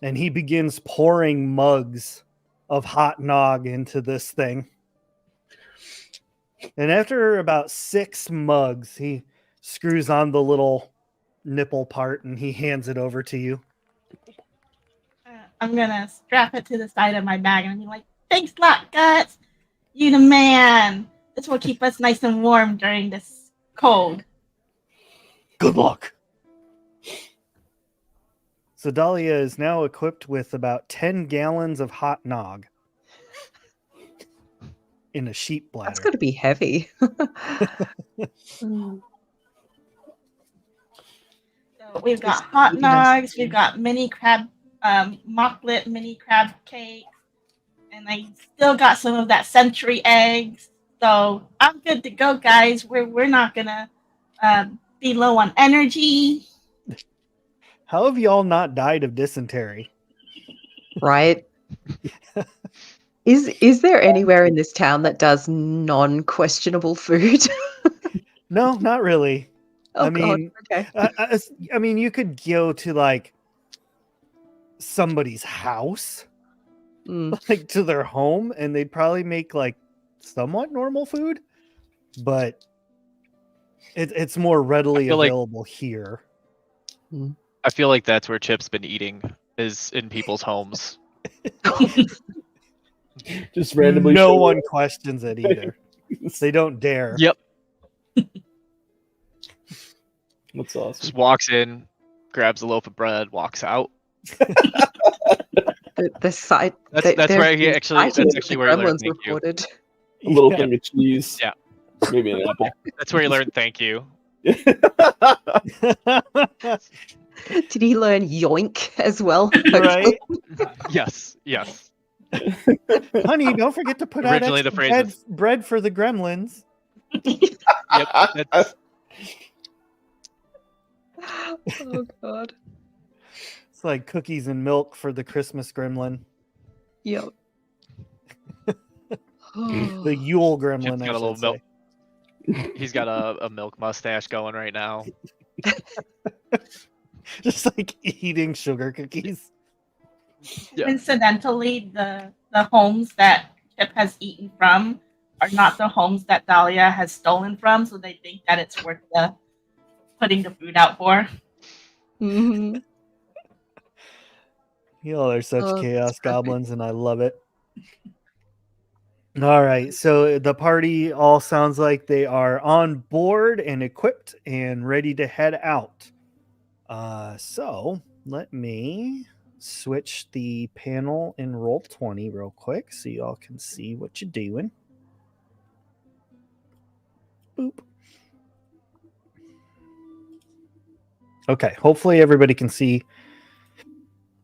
[SPEAKER 1] And he begins pouring mugs of hot nog into this thing. And after about 6 mugs, he screws on the little nipple part and he hands it over to you.
[SPEAKER 4] I'm gonna strap it to the side of my bag and be like, "Thanks, Lockguts. You the man. This will keep us nice and warm during this cold."
[SPEAKER 1] Good luck. So Dahlia is now equipped with about 10 gallons of hot nog in a sheep bladder.
[SPEAKER 2] That's got to be heavy. Mm.
[SPEAKER 4] So we've got hot nogs, we've got mini crab, mocklet mini crab cake, and I still got some of that century eggs. So I'm good to go, guys. We're not gonna be low on energy.
[SPEAKER 1] How have y'all not died of dysentery?
[SPEAKER 2] Right? Is there anywhere in this town that does non-questionable food?
[SPEAKER 1] No, not really.
[SPEAKER 2] Oh,
[SPEAKER 1] I
[SPEAKER 2] God.
[SPEAKER 1] mean,
[SPEAKER 2] Okay.
[SPEAKER 1] I mean, you could go to like somebody's house,
[SPEAKER 2] Mm.
[SPEAKER 1] like to their home, and they'd probably make like somewhat normal food, but it's more readily
[SPEAKER 3] feel like-
[SPEAKER 1] available here.
[SPEAKER 3] I feel like that's where Chip's been eating, is in people's homes.
[SPEAKER 5] Just randomly.
[SPEAKER 1] No
[SPEAKER 5] show
[SPEAKER 1] one
[SPEAKER 5] up.
[SPEAKER 1] questions it either. They don't dare.
[SPEAKER 3] Yep.
[SPEAKER 5] That's awesome.
[SPEAKER 3] Just walks in, grabs a loaf of bread, walks out.
[SPEAKER 2] The site.
[SPEAKER 3] That's where he actually. That's
[SPEAKER 2] Sightings
[SPEAKER 3] actually
[SPEAKER 2] of
[SPEAKER 3] where he learned
[SPEAKER 2] gremlins
[SPEAKER 3] thank you.
[SPEAKER 2] reported.
[SPEAKER 5] A little
[SPEAKER 1] Yeah.
[SPEAKER 5] thing of cheese.
[SPEAKER 3] Yeah.
[SPEAKER 5] Maybe an apple.
[SPEAKER 3] That's where he learned thank you.
[SPEAKER 2] Did he learn yoink as well?
[SPEAKER 1] Right?
[SPEAKER 3] Yes. Yes.
[SPEAKER 1] Honey, don't forget to put out
[SPEAKER 3] Originally, the
[SPEAKER 1] extra
[SPEAKER 3] phrase was-
[SPEAKER 1] bread for the gremlins.
[SPEAKER 3] Yep. That's,
[SPEAKER 2] Oh, God.
[SPEAKER 1] It's like cookies and milk for the Christmas gremlin.
[SPEAKER 2] Yep.
[SPEAKER 1] The Yule gremlin,
[SPEAKER 3] Chip's
[SPEAKER 1] I
[SPEAKER 3] got a little
[SPEAKER 1] should
[SPEAKER 3] milk.
[SPEAKER 1] say.
[SPEAKER 3] he's got a milk mustache going right now.
[SPEAKER 1] Just like eating sugar cookies.
[SPEAKER 3] Yeah.
[SPEAKER 4] Incidentally, the homes that Chip has eaten from are not the homes that Dahlia has stolen from, so they think that it's worth the putting the food out for.
[SPEAKER 2] Mhm.
[SPEAKER 1] Y'all are such
[SPEAKER 2] Oh, that's
[SPEAKER 1] chaos
[SPEAKER 2] perfect.
[SPEAKER 1] goblins, and I love it. All right, so the party all sounds like they are on board and equipped and ready to head out. So let me switch the panel in Roll20 real quick so y'all can see what you're doing. Boop. Okay, hopefully everybody can see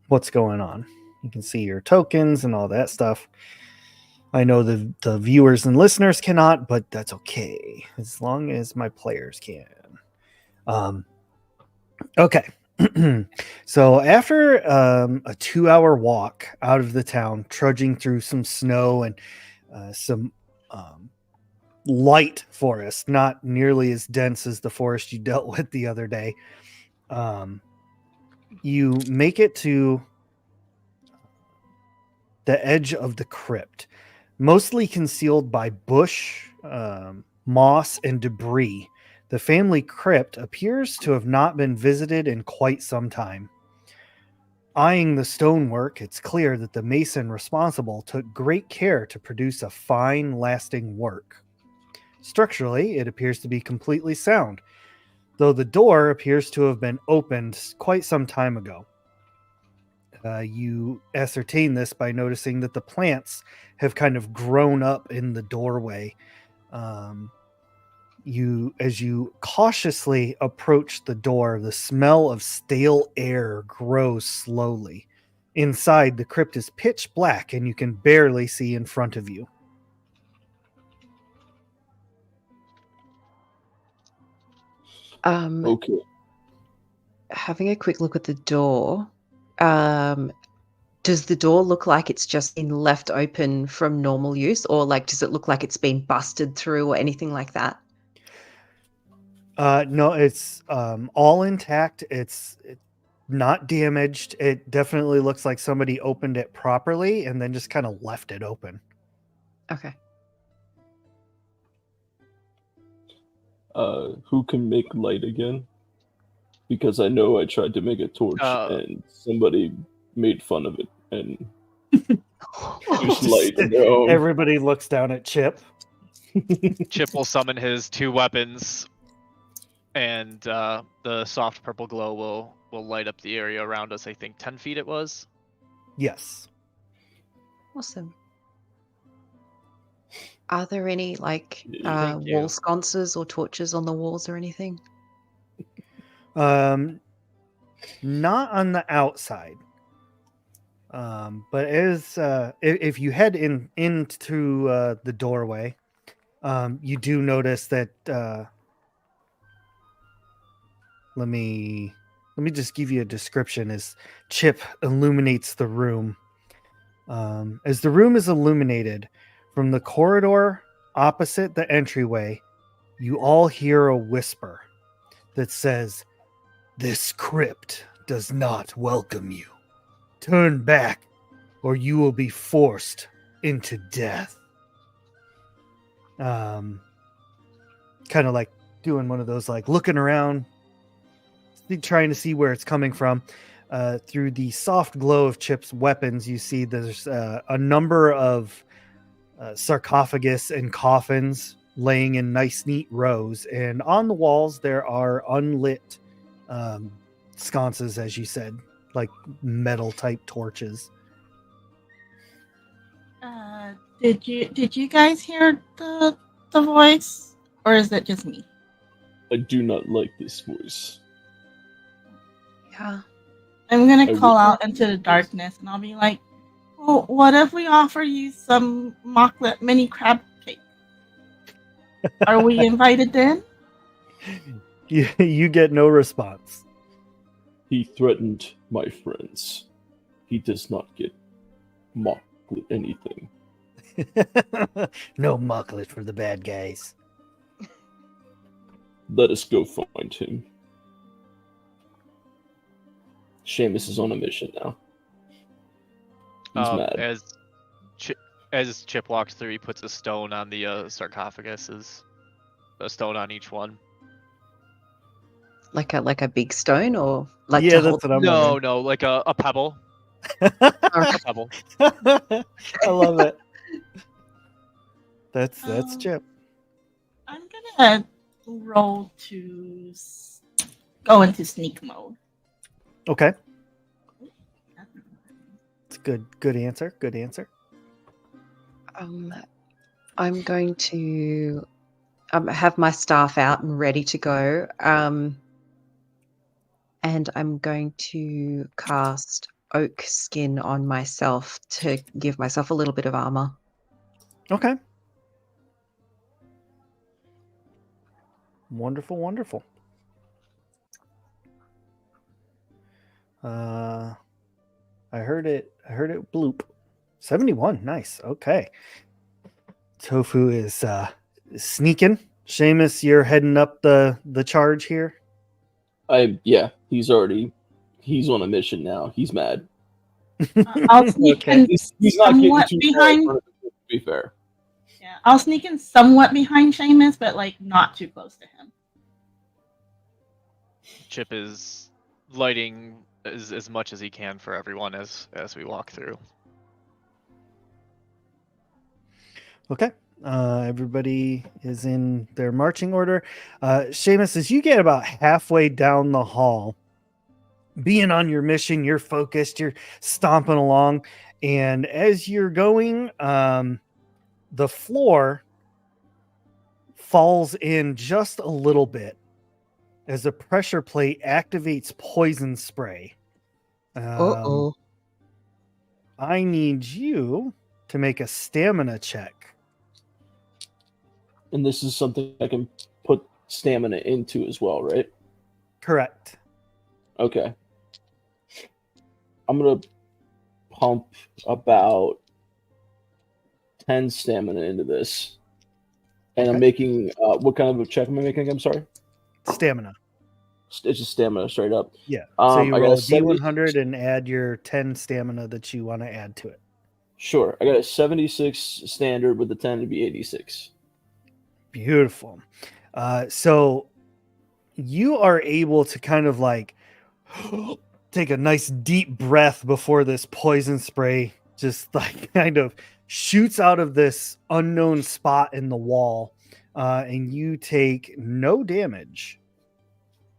[SPEAKER 1] what's going on. You can see your tokens and all that stuff. I know the viewers and listeners cannot, but that's okay as long as my players can. Okay. So after a 2-hour walk out of the town, trudging through some snow and some light forest, not nearly as dense as the forest you dealt with the other day, you make it to the edge of the crypt, mostly concealed by bush, moss, and debris. The family crypt appears to have not been visited in quite some time. Eyeing the stonework, it's clear that the mason responsible took great care to produce a fine, lasting work. Structurally, it appears to be completely sound, though the door appears to have been opened quite some time ago. You ascertain this by noticing that the plants have kind of grown up in the doorway. As you cautiously approach the door, the smell of stale air grows slowly. Inside, the crypt is pitch black and you can barely see in front of you.
[SPEAKER 5] Okay.
[SPEAKER 2] Having a quick look at the door, does the door look like it's just been left open from normal use, or like does it look like it's been busted through or anything like that?
[SPEAKER 1] No, it's all intact. It's not damaged. It definitely looks like somebody opened it properly and then just kind of left it open.
[SPEAKER 2] Okay.
[SPEAKER 5] Who can make light again? Because I know I tried to make a torch and somebody made fun of it and used light on their own.
[SPEAKER 1] Everybody looks down at Chip.
[SPEAKER 3] Chip will summon his 2 weapons, and the soft purple glow will light up the area around us. I think 10 feet it was.
[SPEAKER 1] Yes.
[SPEAKER 2] Awesome. Are there any like
[SPEAKER 3] Thank you.
[SPEAKER 2] wall sconces or torches on the walls or anything?
[SPEAKER 1] Not on the outside. But as if you head into the doorway, you do notice that. Let me just give you a description as Chip illuminates the room. As the room is illuminated from the corridor opposite the entryway, you all hear a whisper that says, "This crypt does not welcome you. Turn back, or you will be forced into death." Kind of like doing one of those, like looking around, trying to see where it's coming from. Through the soft glow of Chip's weapons, you see there's a number of sarcophagus and coffins laying in nice, neat rows. And on the walls, there are unlit sconces, as you said, like metal type torches.
[SPEAKER 4] Did you guys hear the voice, or is it just me?
[SPEAKER 5] I do not like this voice.
[SPEAKER 2] Yeah.
[SPEAKER 4] I'm gonna
[SPEAKER 5] I
[SPEAKER 4] call
[SPEAKER 5] would-
[SPEAKER 4] out into the darkness, and I'll be like, "Oh, what if we offer you some mocklet mini crab cake? Are we invited then?"
[SPEAKER 1] You get no response.
[SPEAKER 5] He threatened my friends. He does not get mocked with anything.
[SPEAKER 1] No mucklet for the bad guys.
[SPEAKER 5] Let us go find him. Seamus is on a mission now. He's mad.
[SPEAKER 3] As Chip walks through, he puts a stone on the sarcophagus. A stone on each one.
[SPEAKER 2] Like a big stone, or like
[SPEAKER 1] Yeah,
[SPEAKER 2] to hold.
[SPEAKER 1] that's what I'm
[SPEAKER 3] No,
[SPEAKER 1] wondering.
[SPEAKER 3] like a pebble. A couple.
[SPEAKER 1] I love it. That's Chip.
[SPEAKER 4] I'm gonna roll to go into sneak mode.
[SPEAKER 1] Okay. It's good answer. Good answer.
[SPEAKER 2] I'm going to have my staff out and ready to go. And I'm going to cast Oak Skin on myself to give myself a little bit of armor.
[SPEAKER 1] Okay. Wonderful, wonderful. I heard it bloop. 71. Nice. Okay. Tofu is sneaking. Seamus, you're heading up the charge here.
[SPEAKER 5] He's on a mission now. He's mad.
[SPEAKER 4] I'll sneak
[SPEAKER 1] Okay.
[SPEAKER 4] in
[SPEAKER 5] He's not getting
[SPEAKER 4] somewhat
[SPEAKER 5] too far in
[SPEAKER 4] behind.
[SPEAKER 5] front of him, to be fair.
[SPEAKER 4] Yeah, I'll sneak in somewhat behind Seamus, but like not too close to him.
[SPEAKER 3] Chip is lighting as much as he can for everyone as we walk through.
[SPEAKER 1] Okay. Everybody is in their marching order. Seamus, as you get about halfway down the hall, being on your mission, you're focused, you're stomping along, and as you're going, the floor falls in just a little bit as a pressure plate activates poison spray. I need you to make a stamina check.
[SPEAKER 5] And this is something I can put stamina into as well, right?
[SPEAKER 1] Correct.
[SPEAKER 5] Okay. I'm going to pump about 10 stamina into this. And I'm
[SPEAKER 1] Okay.
[SPEAKER 5] making, what kind of a check am I making? I'm sorry?
[SPEAKER 1] Stamina.
[SPEAKER 5] It's just stamina straight up.
[SPEAKER 1] Yeah. So you
[SPEAKER 5] I got
[SPEAKER 1] roll
[SPEAKER 5] a
[SPEAKER 1] a
[SPEAKER 5] 70
[SPEAKER 1] D100 and add your 10 stamina that you want to add to it.
[SPEAKER 5] Sure. I got a 76 standard with the 10 to be 86.
[SPEAKER 1] Beautiful. So you are able to kind of like take a nice deep breath before this poison spray just like kind of shoots out of this unknown spot in the wall, and you take no damage.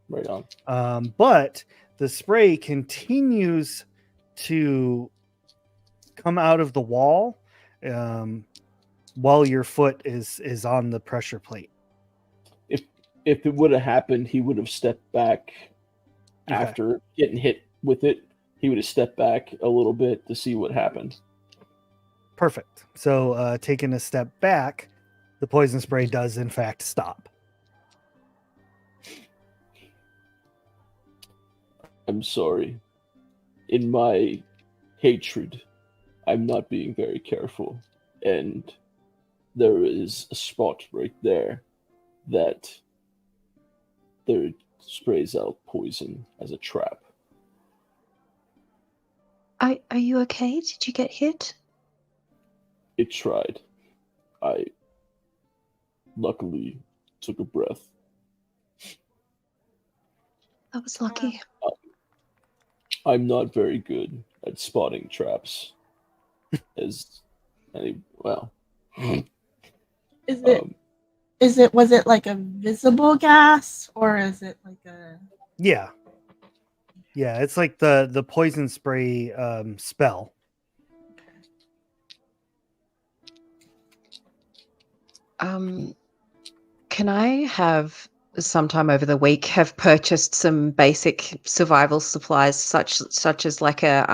[SPEAKER 5] Right on.
[SPEAKER 1] But the spray continues to come out of the wall while your foot is on the pressure plate.
[SPEAKER 5] If it would have happened, he would have stepped back after getting hit with it. He would have stepped back a little bit to see what happened.
[SPEAKER 1] Perfect. So taking a step back, the poison spray does in fact stop.
[SPEAKER 5] I'm sorry. In my hatred, I'm not being very careful. And there is a spot right there that there sprays out poison as a trap.
[SPEAKER 2] Are you okay? Did you get hit?
[SPEAKER 5] It tried. I luckily took a breath.
[SPEAKER 2] That was lucky.
[SPEAKER 5] I'm not very good at spotting traps. Was
[SPEAKER 4] it like a visible gas or is it like a
[SPEAKER 1] Yeah, it's like the poison spray spell.
[SPEAKER 2] Can I have sometime over the week have purchased some basic survival supplies such as like a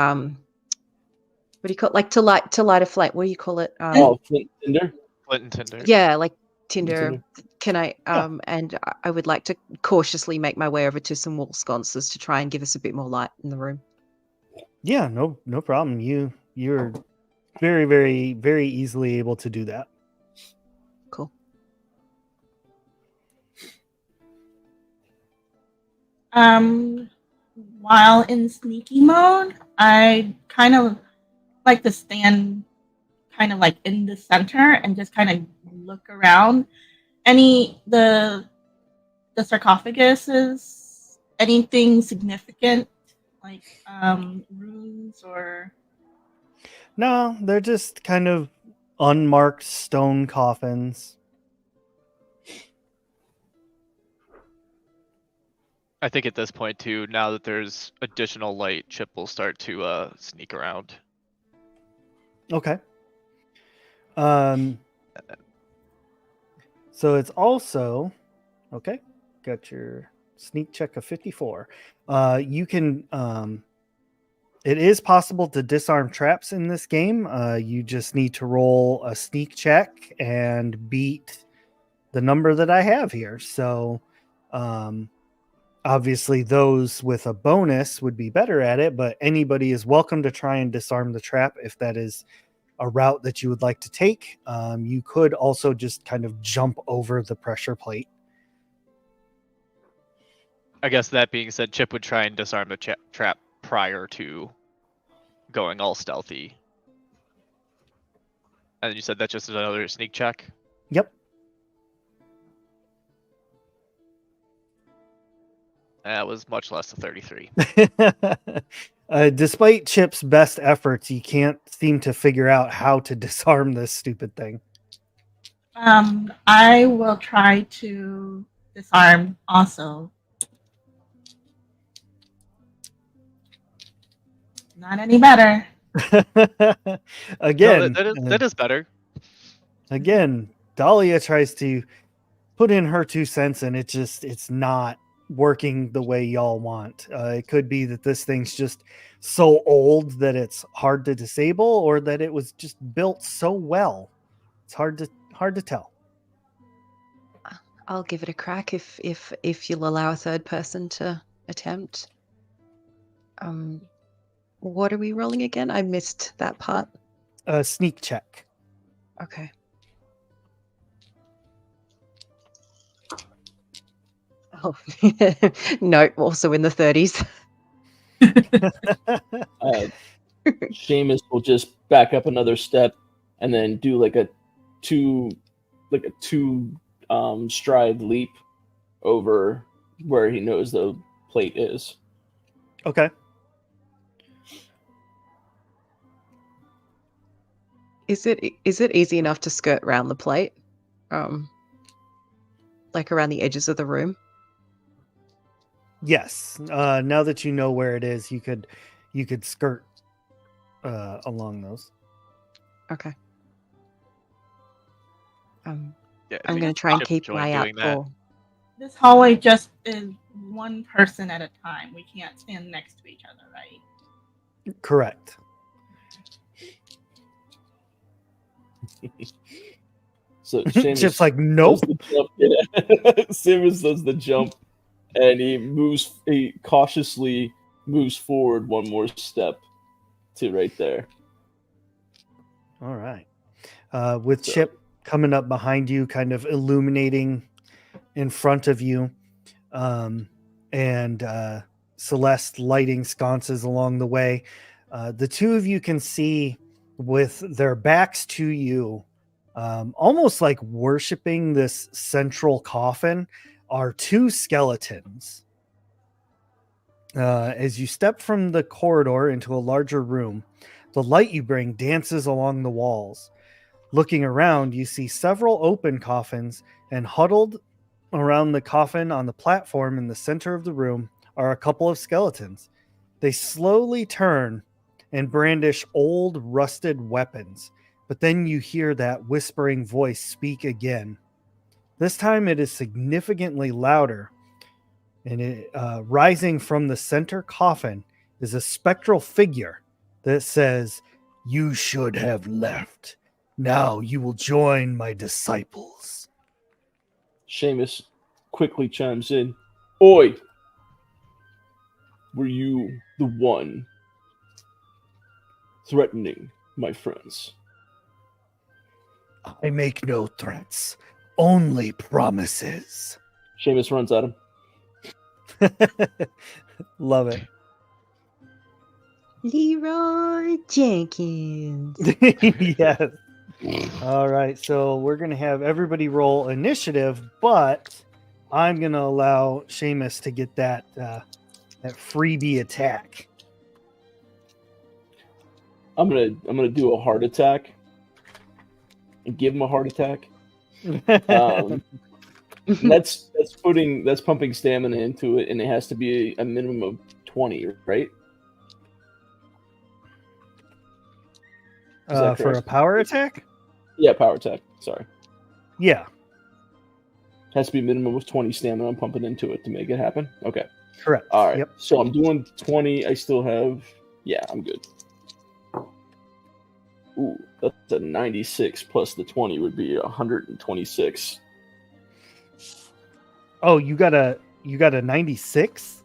[SPEAKER 2] what do you call it? Like to light a flame? What do you call it?
[SPEAKER 5] Flint tinder?
[SPEAKER 3] Flint and tinder.
[SPEAKER 2] Yeah, like tinder.
[SPEAKER 5] Tinder.
[SPEAKER 2] Can I and I would like to cautiously make my way over to some wall sconces to try and give us a bit more light in the room.
[SPEAKER 1] Yeah, no problem. You're very, very, very easily able to do that.
[SPEAKER 2] Cool.
[SPEAKER 4] While in sneaky mode, I kind of like to stand kind of like in the center and just kind of look around. The sarcophagus is anything significant Like runes or
[SPEAKER 1] No, they're just kind of unmarked stone coffins.
[SPEAKER 3] I think at this point too, now that there's additional light, Chip will start to sneak around.
[SPEAKER 1] Okay. So it's also okay. Got your sneak check of 54. You can it is possible to disarm traps in this game. You just need to roll a sneak check and beat the number that I have here. So obviously those with a bonus would be better at it, but anybody is welcome to try and disarm the trap if that is a route that you would like to take. You could also just kind of jump over the pressure plate.
[SPEAKER 3] I guess that being said, Chip would try and disarm the trap prior to going all stealthy. And then you said that's just another sneak check?
[SPEAKER 1] Yep.
[SPEAKER 3] That was much less than 33.
[SPEAKER 1] Despite Chip's best efforts, he can't seem to figure out how to disarm this stupid thing.
[SPEAKER 4] I will try to disarm also. Not any better.
[SPEAKER 1] Again,
[SPEAKER 3] No, that is better.
[SPEAKER 1] Again, Dahlia tries to put in her 2 cents, and it's not working the way y'all want. It could be that this thing's just so old that it's hard to disable, or that it was just built so well. It's hard to tell.
[SPEAKER 2] I'll give it a crack if you'll allow a third person to attempt. What are we rolling again? I missed that part.
[SPEAKER 1] Sneak check.
[SPEAKER 2] Okay. Oh, no, also in the 30s.
[SPEAKER 5] Seamus will just back up another step and then do like a two stride leap over where he knows the plate is.
[SPEAKER 1] Okay.
[SPEAKER 2] Is it easy enough to skirt around the plate? Like around the edges of the room?
[SPEAKER 1] Yes. Now that you know where it is, you could skirt along those.
[SPEAKER 2] Okay.
[SPEAKER 3] Yeah,
[SPEAKER 2] I'm going to try and
[SPEAKER 3] Chip
[SPEAKER 2] keep
[SPEAKER 3] joined
[SPEAKER 2] my eye
[SPEAKER 3] doing that.
[SPEAKER 2] out.
[SPEAKER 4] This hallway just is one person at a time. We can't stand next to each other, right?
[SPEAKER 1] Correct.
[SPEAKER 5] So Seamus
[SPEAKER 1] Chip's like, nope.
[SPEAKER 5] Seamus does the jump, and he cautiously moves forward one more step to right there.
[SPEAKER 1] All right. With Chip coming up behind you, kind of illuminating in front of you, and Celeste lighting sconces along the way, the two of you can see with their backs to you, almost like worshiping this central coffin, are 2 skeletons. As you step from the corridor into a larger room, the light you bring dances along the walls. Looking around, you see several open coffins, and huddled around the coffin on the platform in the center of the room are a couple of skeletons. They slowly turn and brandish old, rusted weapons, but then you hear that whispering voice speak again. This time it is significantly louder, and rising from the center coffin is a spectral figure that says, "You should have left. Now you will join my disciples."
[SPEAKER 5] Seamus quickly chimes in. Oi! Were you the one threatening my friends?
[SPEAKER 1] I make no threats, only promises.
[SPEAKER 5] Seamus runs at him.
[SPEAKER 1] Love it.
[SPEAKER 2] Leroy Jenkins.
[SPEAKER 1] Yes. All right, so we're going to have everybody roll initiative, but I'm going to allow Seamus to get that freebie attack.
[SPEAKER 5] I'm gonna do a heart attack and give him a heart attack. And that's pumping stamina into it, and it has to be a minimum of 20, right? Is that
[SPEAKER 1] For a
[SPEAKER 5] correct?
[SPEAKER 1] power attack?
[SPEAKER 5] Yeah, power attack. Sorry,
[SPEAKER 1] Yeah,
[SPEAKER 5] has to be a minimum of 20 stamina. I'm pumping into it to make it happen. Okay.
[SPEAKER 1] correct.
[SPEAKER 5] All right.
[SPEAKER 1] Yep.
[SPEAKER 5] So I'm doing 20. I still have. Yeah, I'm good. Ooh, that's a 96 plus the 20 would be 126.
[SPEAKER 1] Oh, you got a 96?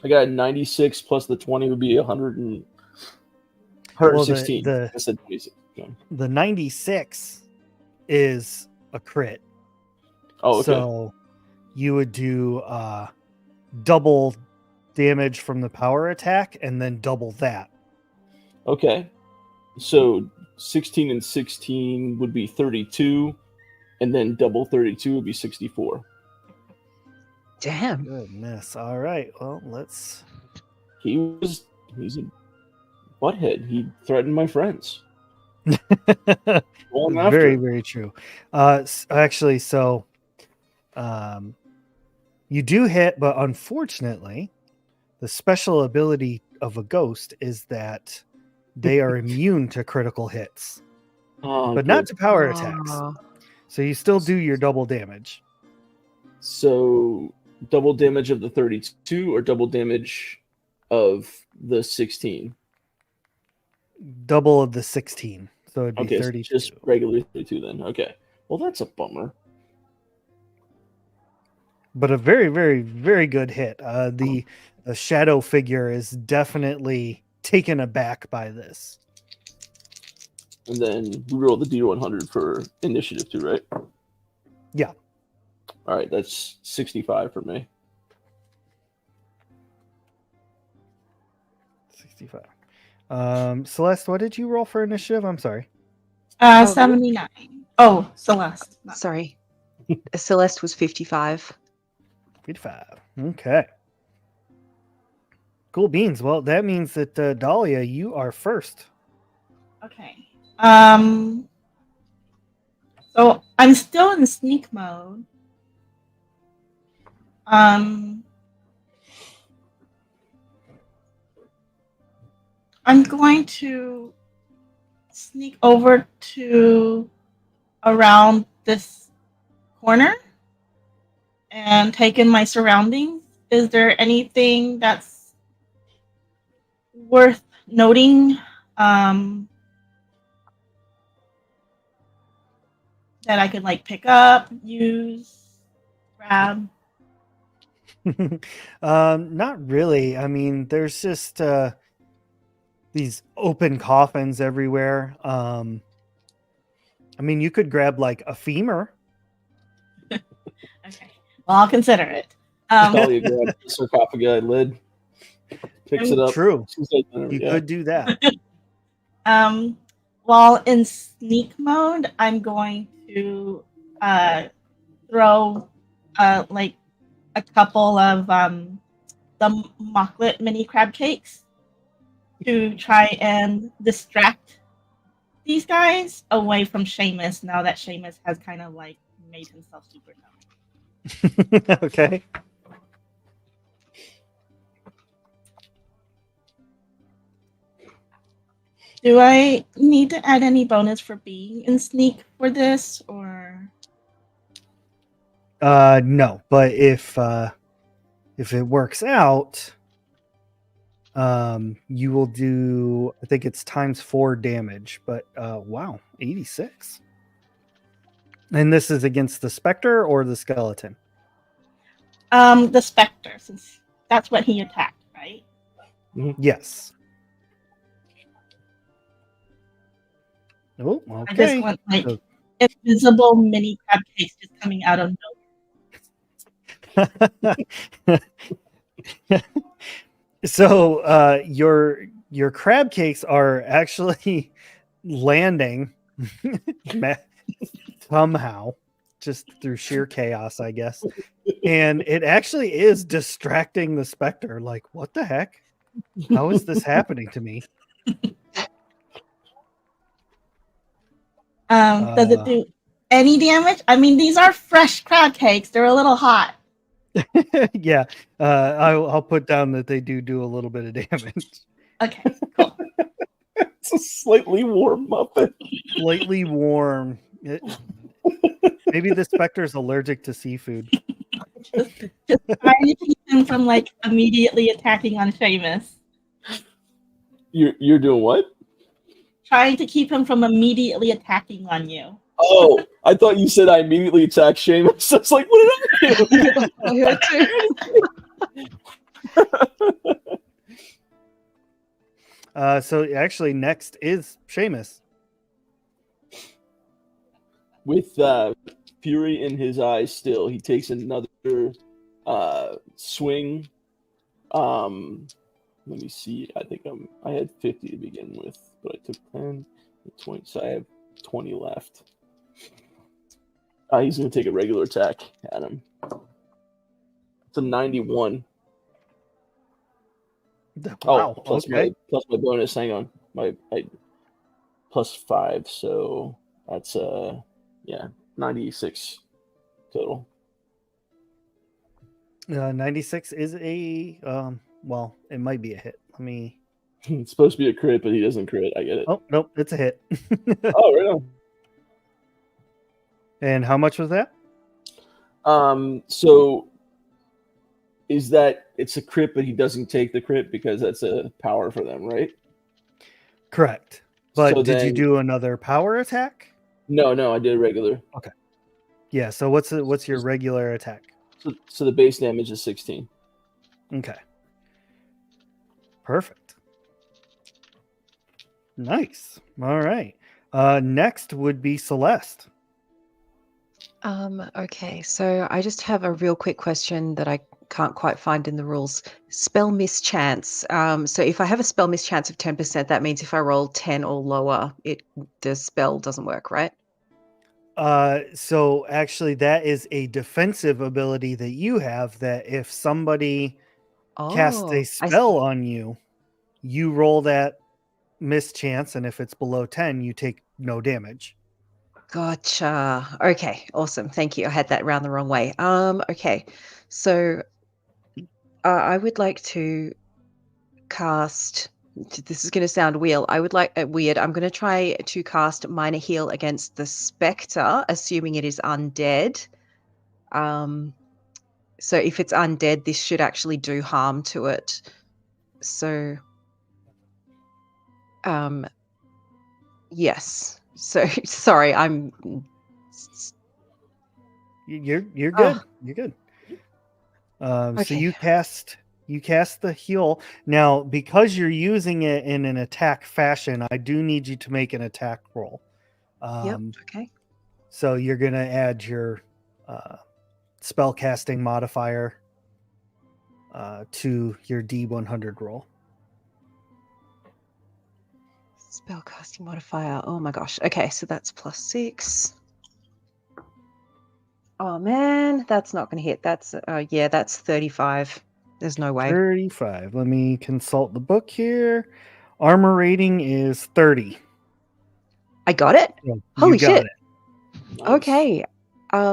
[SPEAKER 5] I got a 96 plus the 20 would be 116.
[SPEAKER 1] the
[SPEAKER 5] I said 26. No.
[SPEAKER 1] The 96 is a crit.
[SPEAKER 5] Oh, okay.
[SPEAKER 1] So you would do double damage from the power attack and then double that.
[SPEAKER 5] Okay. So 16 and 16 would be 32, and then double 32 would be 64.
[SPEAKER 2] Damn.
[SPEAKER 1] Goodness. All right. Well, let's.
[SPEAKER 5] He's a butthead. He threatened my friends. Well, I'm after
[SPEAKER 1] Very,
[SPEAKER 5] him.
[SPEAKER 1] very true. Actually, so you do hit, but unfortunately, the special ability of a ghost is that they are immune to critical hits,
[SPEAKER 5] Oh,
[SPEAKER 1] but not
[SPEAKER 5] good.
[SPEAKER 1] to power attacks.
[SPEAKER 2] Oh.
[SPEAKER 1] So you still do your double damage.
[SPEAKER 5] So double damage of the 32 or double damage of the 16?
[SPEAKER 1] Double of the 16. So it'd be
[SPEAKER 5] Okay, so
[SPEAKER 1] 32.
[SPEAKER 5] just regular 32 then. Okay. Well, that's a bummer.
[SPEAKER 1] But a very, very, very good hit. The shadow figure is definitely taken aback by this.
[SPEAKER 5] And then we roll the D100 for initiative too, right?
[SPEAKER 1] Yeah.
[SPEAKER 5] All right, that's 65 for me.
[SPEAKER 1] 65. Celeste, what did you roll for initiative? I'm sorry.
[SPEAKER 4] 79. Oh, Celeste. not-
[SPEAKER 2] Sorry. Celeste was 55.
[SPEAKER 1] 55. Okay. Cool beans. Well, that means that Dahlia, you are first.
[SPEAKER 4] Okay. So I'm still in sneak mode. I'm going to sneak over to around this corner and take in my surroundings. Is there anything that's worth noting that I could like pick up, use, grab?
[SPEAKER 1] Not really. I mean, there's just these open coffins everywhere. I mean, you could grab like a femur.
[SPEAKER 4] Okay, well, I'll consider it.
[SPEAKER 5] Dahlia grabs the sarcophagi lid, picks it up.
[SPEAKER 1] True.
[SPEAKER 5] She's like,
[SPEAKER 1] You
[SPEAKER 5] yeah.
[SPEAKER 1] could do that.
[SPEAKER 4] While in sneak mode, I'm going to throw like a couple of the mocklet mini crab cakes to try and distract these guys away from Seamus now that Seamus has kind of like made himself super known.
[SPEAKER 1] Okay.
[SPEAKER 4] Do I need to add any bonus for being in sneak for this, or?
[SPEAKER 1] No, but if it works out, you will do, I think it's times 4 damage, but wow, 86. And this is against the specter or the skeleton?
[SPEAKER 4] The specter, since that's what he attacked, right?
[SPEAKER 1] Yes. Oh,
[SPEAKER 4] I just
[SPEAKER 1] okay.
[SPEAKER 4] want like
[SPEAKER 1] So-
[SPEAKER 4] invisible mini crab cakes just coming out of nowhere.
[SPEAKER 1] So your crab cakes are actually landing somehow, just through sheer chaos, I guess. And it actually is distracting the specter. Like, what the heck? How is this happening to me?
[SPEAKER 4] Does it do any damage? I mean, these are fresh crab cakes. They're a little hot.
[SPEAKER 1] Yeah, I'll put down that they do a little bit of damage.
[SPEAKER 4] Okay, cool.
[SPEAKER 5] It's a slightly warm muffin.
[SPEAKER 1] Slightly warm. Maybe the specter's allergic to seafood.
[SPEAKER 4] Just trying to keep him from like immediately attacking on Seamus.
[SPEAKER 5] You're doing what?
[SPEAKER 4] Trying to keep him from immediately attacking on you.
[SPEAKER 5] Oh, I thought you said I immediately attacked Seamus. I was like, what did I do?
[SPEAKER 2] I heard too.
[SPEAKER 1] So actually, next is Seamus.
[SPEAKER 5] With fury in his eyes still, he takes another swing. Let me see. I think I had 50 to begin with, but I took 10, 20, so I have 20 left. He's going to take a regular attack at him. It's a 91.
[SPEAKER 1] Wow.
[SPEAKER 5] Plus
[SPEAKER 1] Okay.
[SPEAKER 5] my bonus. Hang on, my plus 5. So that's 96 total.
[SPEAKER 1] 96 is a well, it might be a hit. Let me.
[SPEAKER 5] It's supposed to be a crit, but he doesn't crit. I get it.
[SPEAKER 1] Oh nope, it's a hit.
[SPEAKER 5] Oh, right on.
[SPEAKER 1] And how much was that?
[SPEAKER 5] So is that it's a crit, but he doesn't take the crit because that's a power for them, right?
[SPEAKER 1] Correct. But
[SPEAKER 5] So
[SPEAKER 1] did you
[SPEAKER 5] then-
[SPEAKER 1] do another power attack?
[SPEAKER 5] No, I did a regular.
[SPEAKER 1] Yeah. So what's your regular attack?
[SPEAKER 5] So the base damage is 16.
[SPEAKER 1] Okay. Perfect. Nice. All right. Next would be Celeste.
[SPEAKER 2] Okay, so I just have a real quick question that I can't quite find in the rules. Spell mischance. So if I have a spell mischance of 10%, that means if I roll 10 or lower, the spell doesn't work, right?
[SPEAKER 1] So actually that is a defensive ability that you have that if somebody casts a
[SPEAKER 2] I
[SPEAKER 1] spell on you, you roll that mischance, and if it's below 10, you take no damage.
[SPEAKER 2] Gotcha. Okay, awesome. Thank you. I had that round the wrong way. Okay. So I would like to cast. This is going to sound weird. Weird. I'm going to try to cast minor heal against the specter, assuming it is undead. So if it's undead, this should actually do harm to it. So, yes. So sorry,
[SPEAKER 1] You're good.
[SPEAKER 2] Oh.
[SPEAKER 1] You're good. So
[SPEAKER 2] Okay.
[SPEAKER 1] you cast the heal. Now, because you're using it in an attack fashion, I do need you to make an attack roll.
[SPEAKER 2] Yep. Okay.
[SPEAKER 1] So you're gonna add your spell casting modifier to your D100 roll.
[SPEAKER 2] Spellcasting modifier. Oh my gosh. Okay, so that's +6. Oh man, that's not going to hit. That's that's 35. There's no way.
[SPEAKER 1] 35. Let me consult the book here. Armor rating is 30.
[SPEAKER 2] I got it.
[SPEAKER 1] So
[SPEAKER 2] Holy
[SPEAKER 1] you got
[SPEAKER 2] shit.
[SPEAKER 1] it.
[SPEAKER 5] Nice.
[SPEAKER 2] Okay.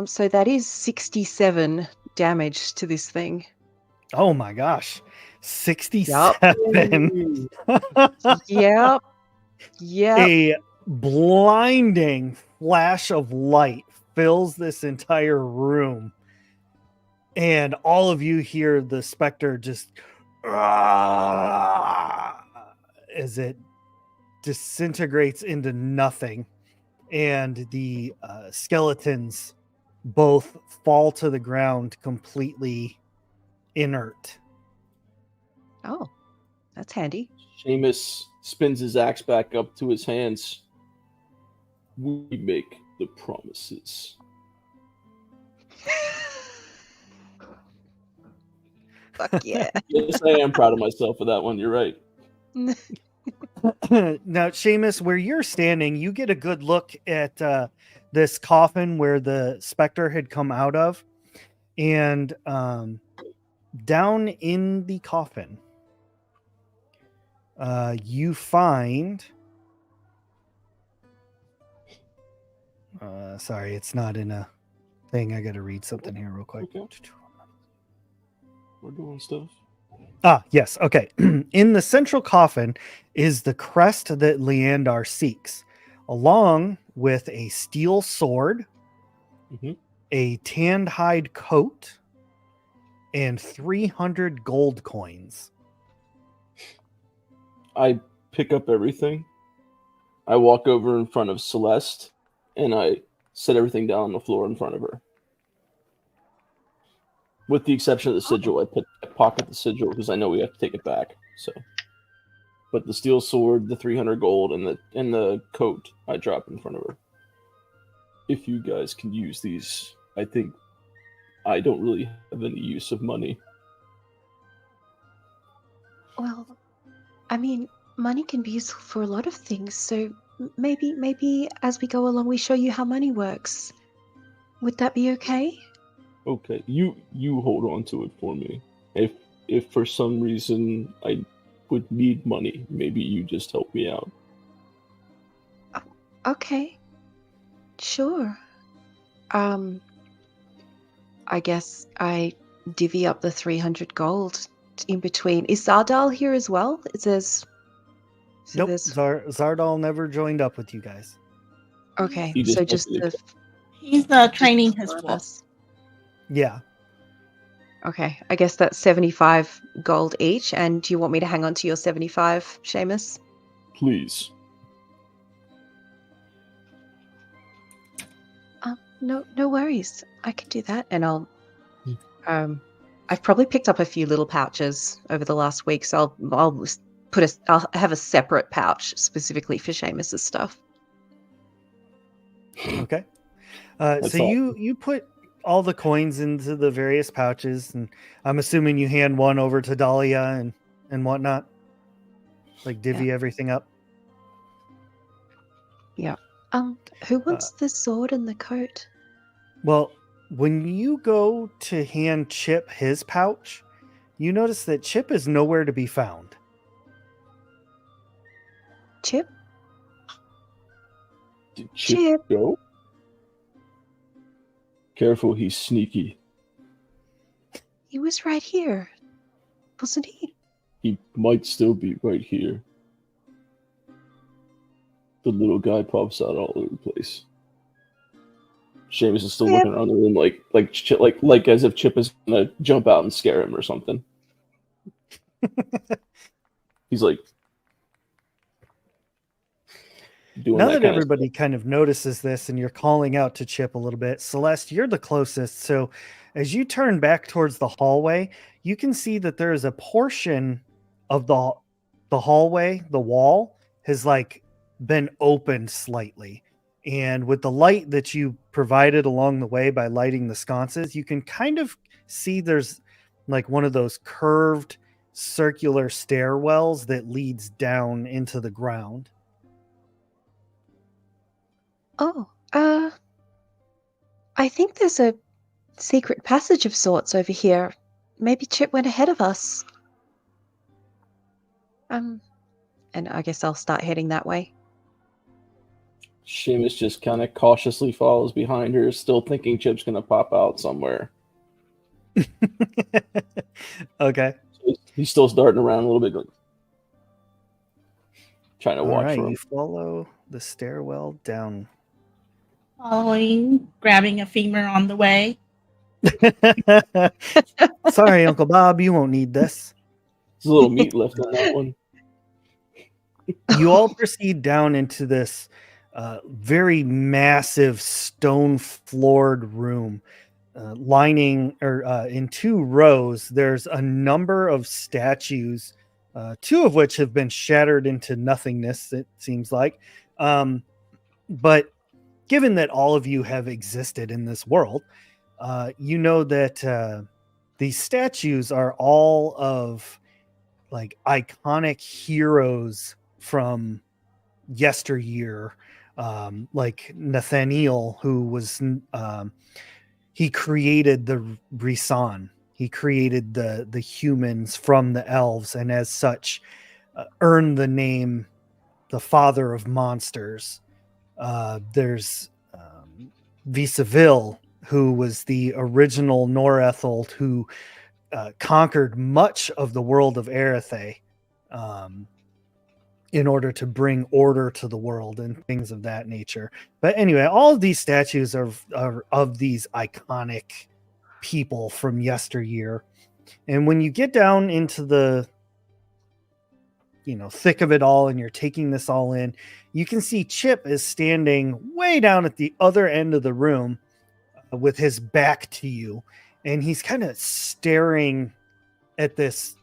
[SPEAKER 2] So that is 67 damage to this thing.
[SPEAKER 1] Oh my gosh. 67.
[SPEAKER 2] Yep. Yep.
[SPEAKER 1] A blinding flash of light fills this entire room, and all of you hear the specter just as it disintegrates into nothing, and the skeletons both fall to the ground completely inert.
[SPEAKER 2] Oh, that's handy.
[SPEAKER 5] Seamus spins his axe back up to his hands. We make the promises.
[SPEAKER 2] Fuck yeah.
[SPEAKER 5] Yes, I am proud of myself for that one. You're right.
[SPEAKER 1] Now, Seamus, where you're standing, you get a good look at this coffin where the specter had come out of, and down in the coffin, you find Sorry, it's not in a thing. I got to read something here real quick.
[SPEAKER 5] Okay. We're doing stuff.
[SPEAKER 1] Ah, yes. Okay. In the central coffin is the crest that Leandar seeks, along with a steel sword,
[SPEAKER 5] Mhm.
[SPEAKER 1] a tanned hide coat, and 300 gold coins.
[SPEAKER 5] I pick up everything. I walk over in front of Celeste, and I set everything down on the floor in front of her. With the exception of the sigil, I pocket the sigil because I know we have to take it back. So, but the steel sword, the 300 gold, and the coat, I drop in front of her. If you guys can use these, I think I don't really have any use of money.
[SPEAKER 2] Well, I mean, money can be useful for a lot of things, so maybe as we go along, we show you how money works. Would that be okay?
[SPEAKER 5] Okay, you hold on to it for me. If for some reason I would need money, maybe you just help me out.
[SPEAKER 2] Okay. Sure. I guess I divvy up the 300 gold in between. Is Zardal here as well? It says. So
[SPEAKER 1] Nope,
[SPEAKER 2] there's.
[SPEAKER 1] Zardal never joined up with you guys.
[SPEAKER 2] Okay,
[SPEAKER 5] He just
[SPEAKER 2] so
[SPEAKER 5] wants
[SPEAKER 2] just
[SPEAKER 5] me to-
[SPEAKER 2] the.
[SPEAKER 4] He's training his
[SPEAKER 2] four of
[SPEAKER 4] wolf.
[SPEAKER 2] us.
[SPEAKER 1] Yeah.
[SPEAKER 2] Okay, I guess that's 75 gold each. And do you want me to hang on to your 75, Seamus?
[SPEAKER 5] Please.
[SPEAKER 2] No worries. I can do that, and I've probably picked up a few little pouches over the last week, so I'll have a separate pouch specifically for Seamus's stuff.
[SPEAKER 1] Okay.
[SPEAKER 5] That's
[SPEAKER 1] So
[SPEAKER 5] all.
[SPEAKER 1] you put all the coins into the various pouches, and I'm assuming you hand one over to Dahlia and whatnot, like divvy everything up.
[SPEAKER 2] Yeah. Who wants the sword and the coat?
[SPEAKER 1] Well, when you go to hand Chip his pouch, you notice that Chip is nowhere to be found.
[SPEAKER 2] Chip?
[SPEAKER 5] Did Chip
[SPEAKER 2] Chip.
[SPEAKER 5] go? Careful, he's sneaky.
[SPEAKER 2] He was right here, wasn't he?
[SPEAKER 5] He might still be right here. The little guy pops out all over the place. Seamus is still
[SPEAKER 2] Chip.
[SPEAKER 5] looking around the room like as if Chip is gonna jump out and scare him or something. He's like doing
[SPEAKER 1] Now
[SPEAKER 5] that
[SPEAKER 1] that
[SPEAKER 5] kind of
[SPEAKER 1] everybody kind of notices this and you're calling out to Chip a little bit, Celeste, you're the closest. So as you turn back towards the hallway, you can see that there is a portion of the hallway, the wall has like been opened slightly. And with the light that you provided along the way by lighting the sconces, you can kind of see there's like one of those curved circular stairwells that leads down into the ground.
[SPEAKER 2] Oh, I think there's a secret passage of sorts over here. Maybe Chip went ahead of us. And I guess I'll start heading that way.
[SPEAKER 5] Seamus just kind of cautiously follows behind her, still thinking Chip's gonna pop out somewhere.
[SPEAKER 1] Okay.
[SPEAKER 5] So he's still darting around a little bit, trying to
[SPEAKER 1] All
[SPEAKER 5] watch
[SPEAKER 1] right.
[SPEAKER 5] for him.
[SPEAKER 1] You follow the stairwell down.
[SPEAKER 4] Following, grabbing a femur on the way.
[SPEAKER 1] Sorry, Uncle Bob, you won't need this.
[SPEAKER 5] There's a little meat left on that one.
[SPEAKER 1] You all proceed down into this very massive stone floored room. Lining or in two rows, there's a number of statues, two of which have been shattered into nothingness, it seems like. But given that all of you have existed in this world, you know that these statues are all of like iconic heroes from yesteryear, like Nathaniel, who was he created the Risan. He created the humans from the elves, and as such, earned the name the Father of Monsters. There's Visaville, who was the original Norethald who conquered much of the world of Erethe in order to bring order to the world and things of that nature. But anyway, all of these statues are of these iconic people from yesteryear. And when you get down into the thick of it all and you're taking this all in, you can see Chip is standing way down at the other end of the room with his back to you, and he's kind of staring at this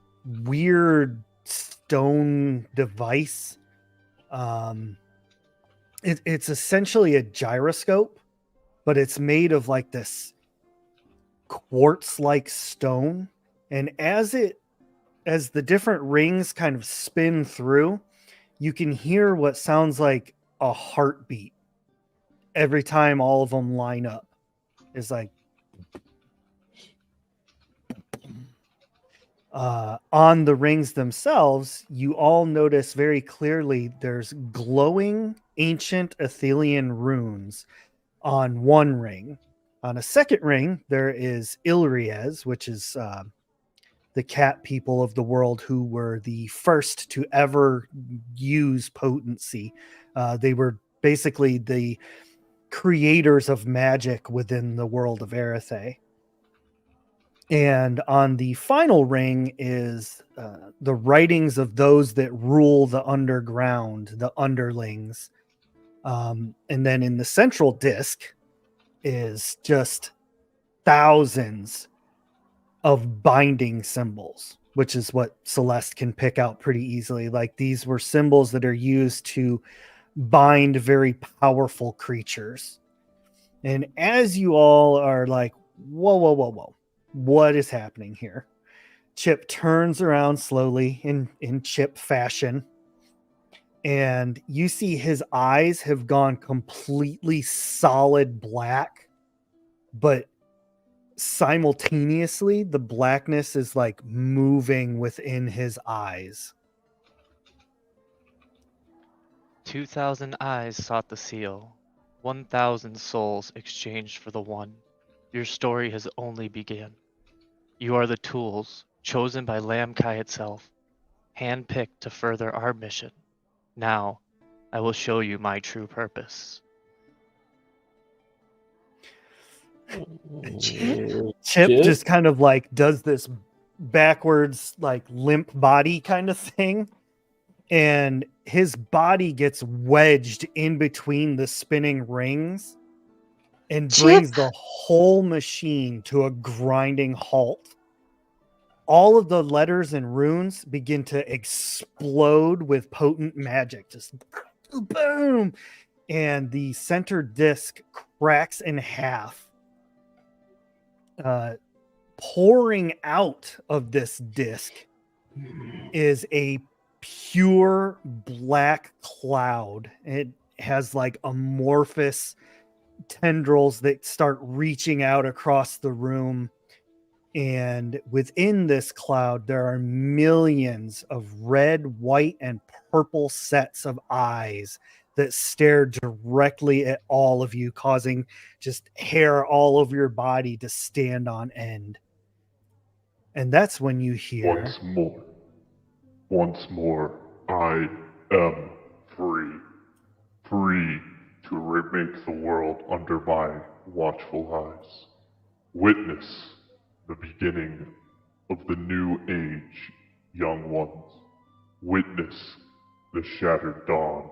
[SPEAKER 1] weird stone device. It's essentially a gyroscope, but it's made of like this quartz-like stone, and as the different rings kind of spin through, you can hear what sounds like a heartbeat every time all of them line up. It's like on the rings themselves, you all notice very clearly there's glowing ancient Athelian runes on one ring. On a second ring, there is Ilriez, which is the cat people of the world who were the first to ever use potency. They were basically the creators of magic within the world of Erethe. And on the final ring is the writings of those that rule the underground, the underlings. And then in the central disc is just thousands of binding symbols, which is what Celeste can pick out pretty easily. Like, these were symbols that are used to bind very powerful creatures. And as you all are like, whoa, what is happening here? Chip turns around slowly in Chip fashion, and you see his eyes have gone completely solid black, but simultaneously the blackness is like moving within his eyes.
[SPEAKER 6] 2,000 eyes sought the seal. 1,000 souls exchanged for the one. Your story has only begun. You are the tools, chosen by Lamkai itself, handpicked to further our mission. Now, I will show you my true purpose.
[SPEAKER 1] Chip just kind of like does this backwards, like limp body kind of thing, and his body gets wedged in between the spinning rings and brings the whole machine to a grinding halt. All of the letters and runes begin to explode with potent magic. Just boom! And the center disc cracks in half. Pouring out of this disc is a pure black cloud. It has like amorphous tendrils that start reaching out across the room, and within this cloud there are millions of red, white, and purple sets of eyes that stare directly at all of you, causing just hair all over your body to stand on end. And that's when you hear,
[SPEAKER 7] once more, I am free. Free to remake the world under my watchful eyes. Witness the beginning of the new age, young ones. Witness the shattered dawn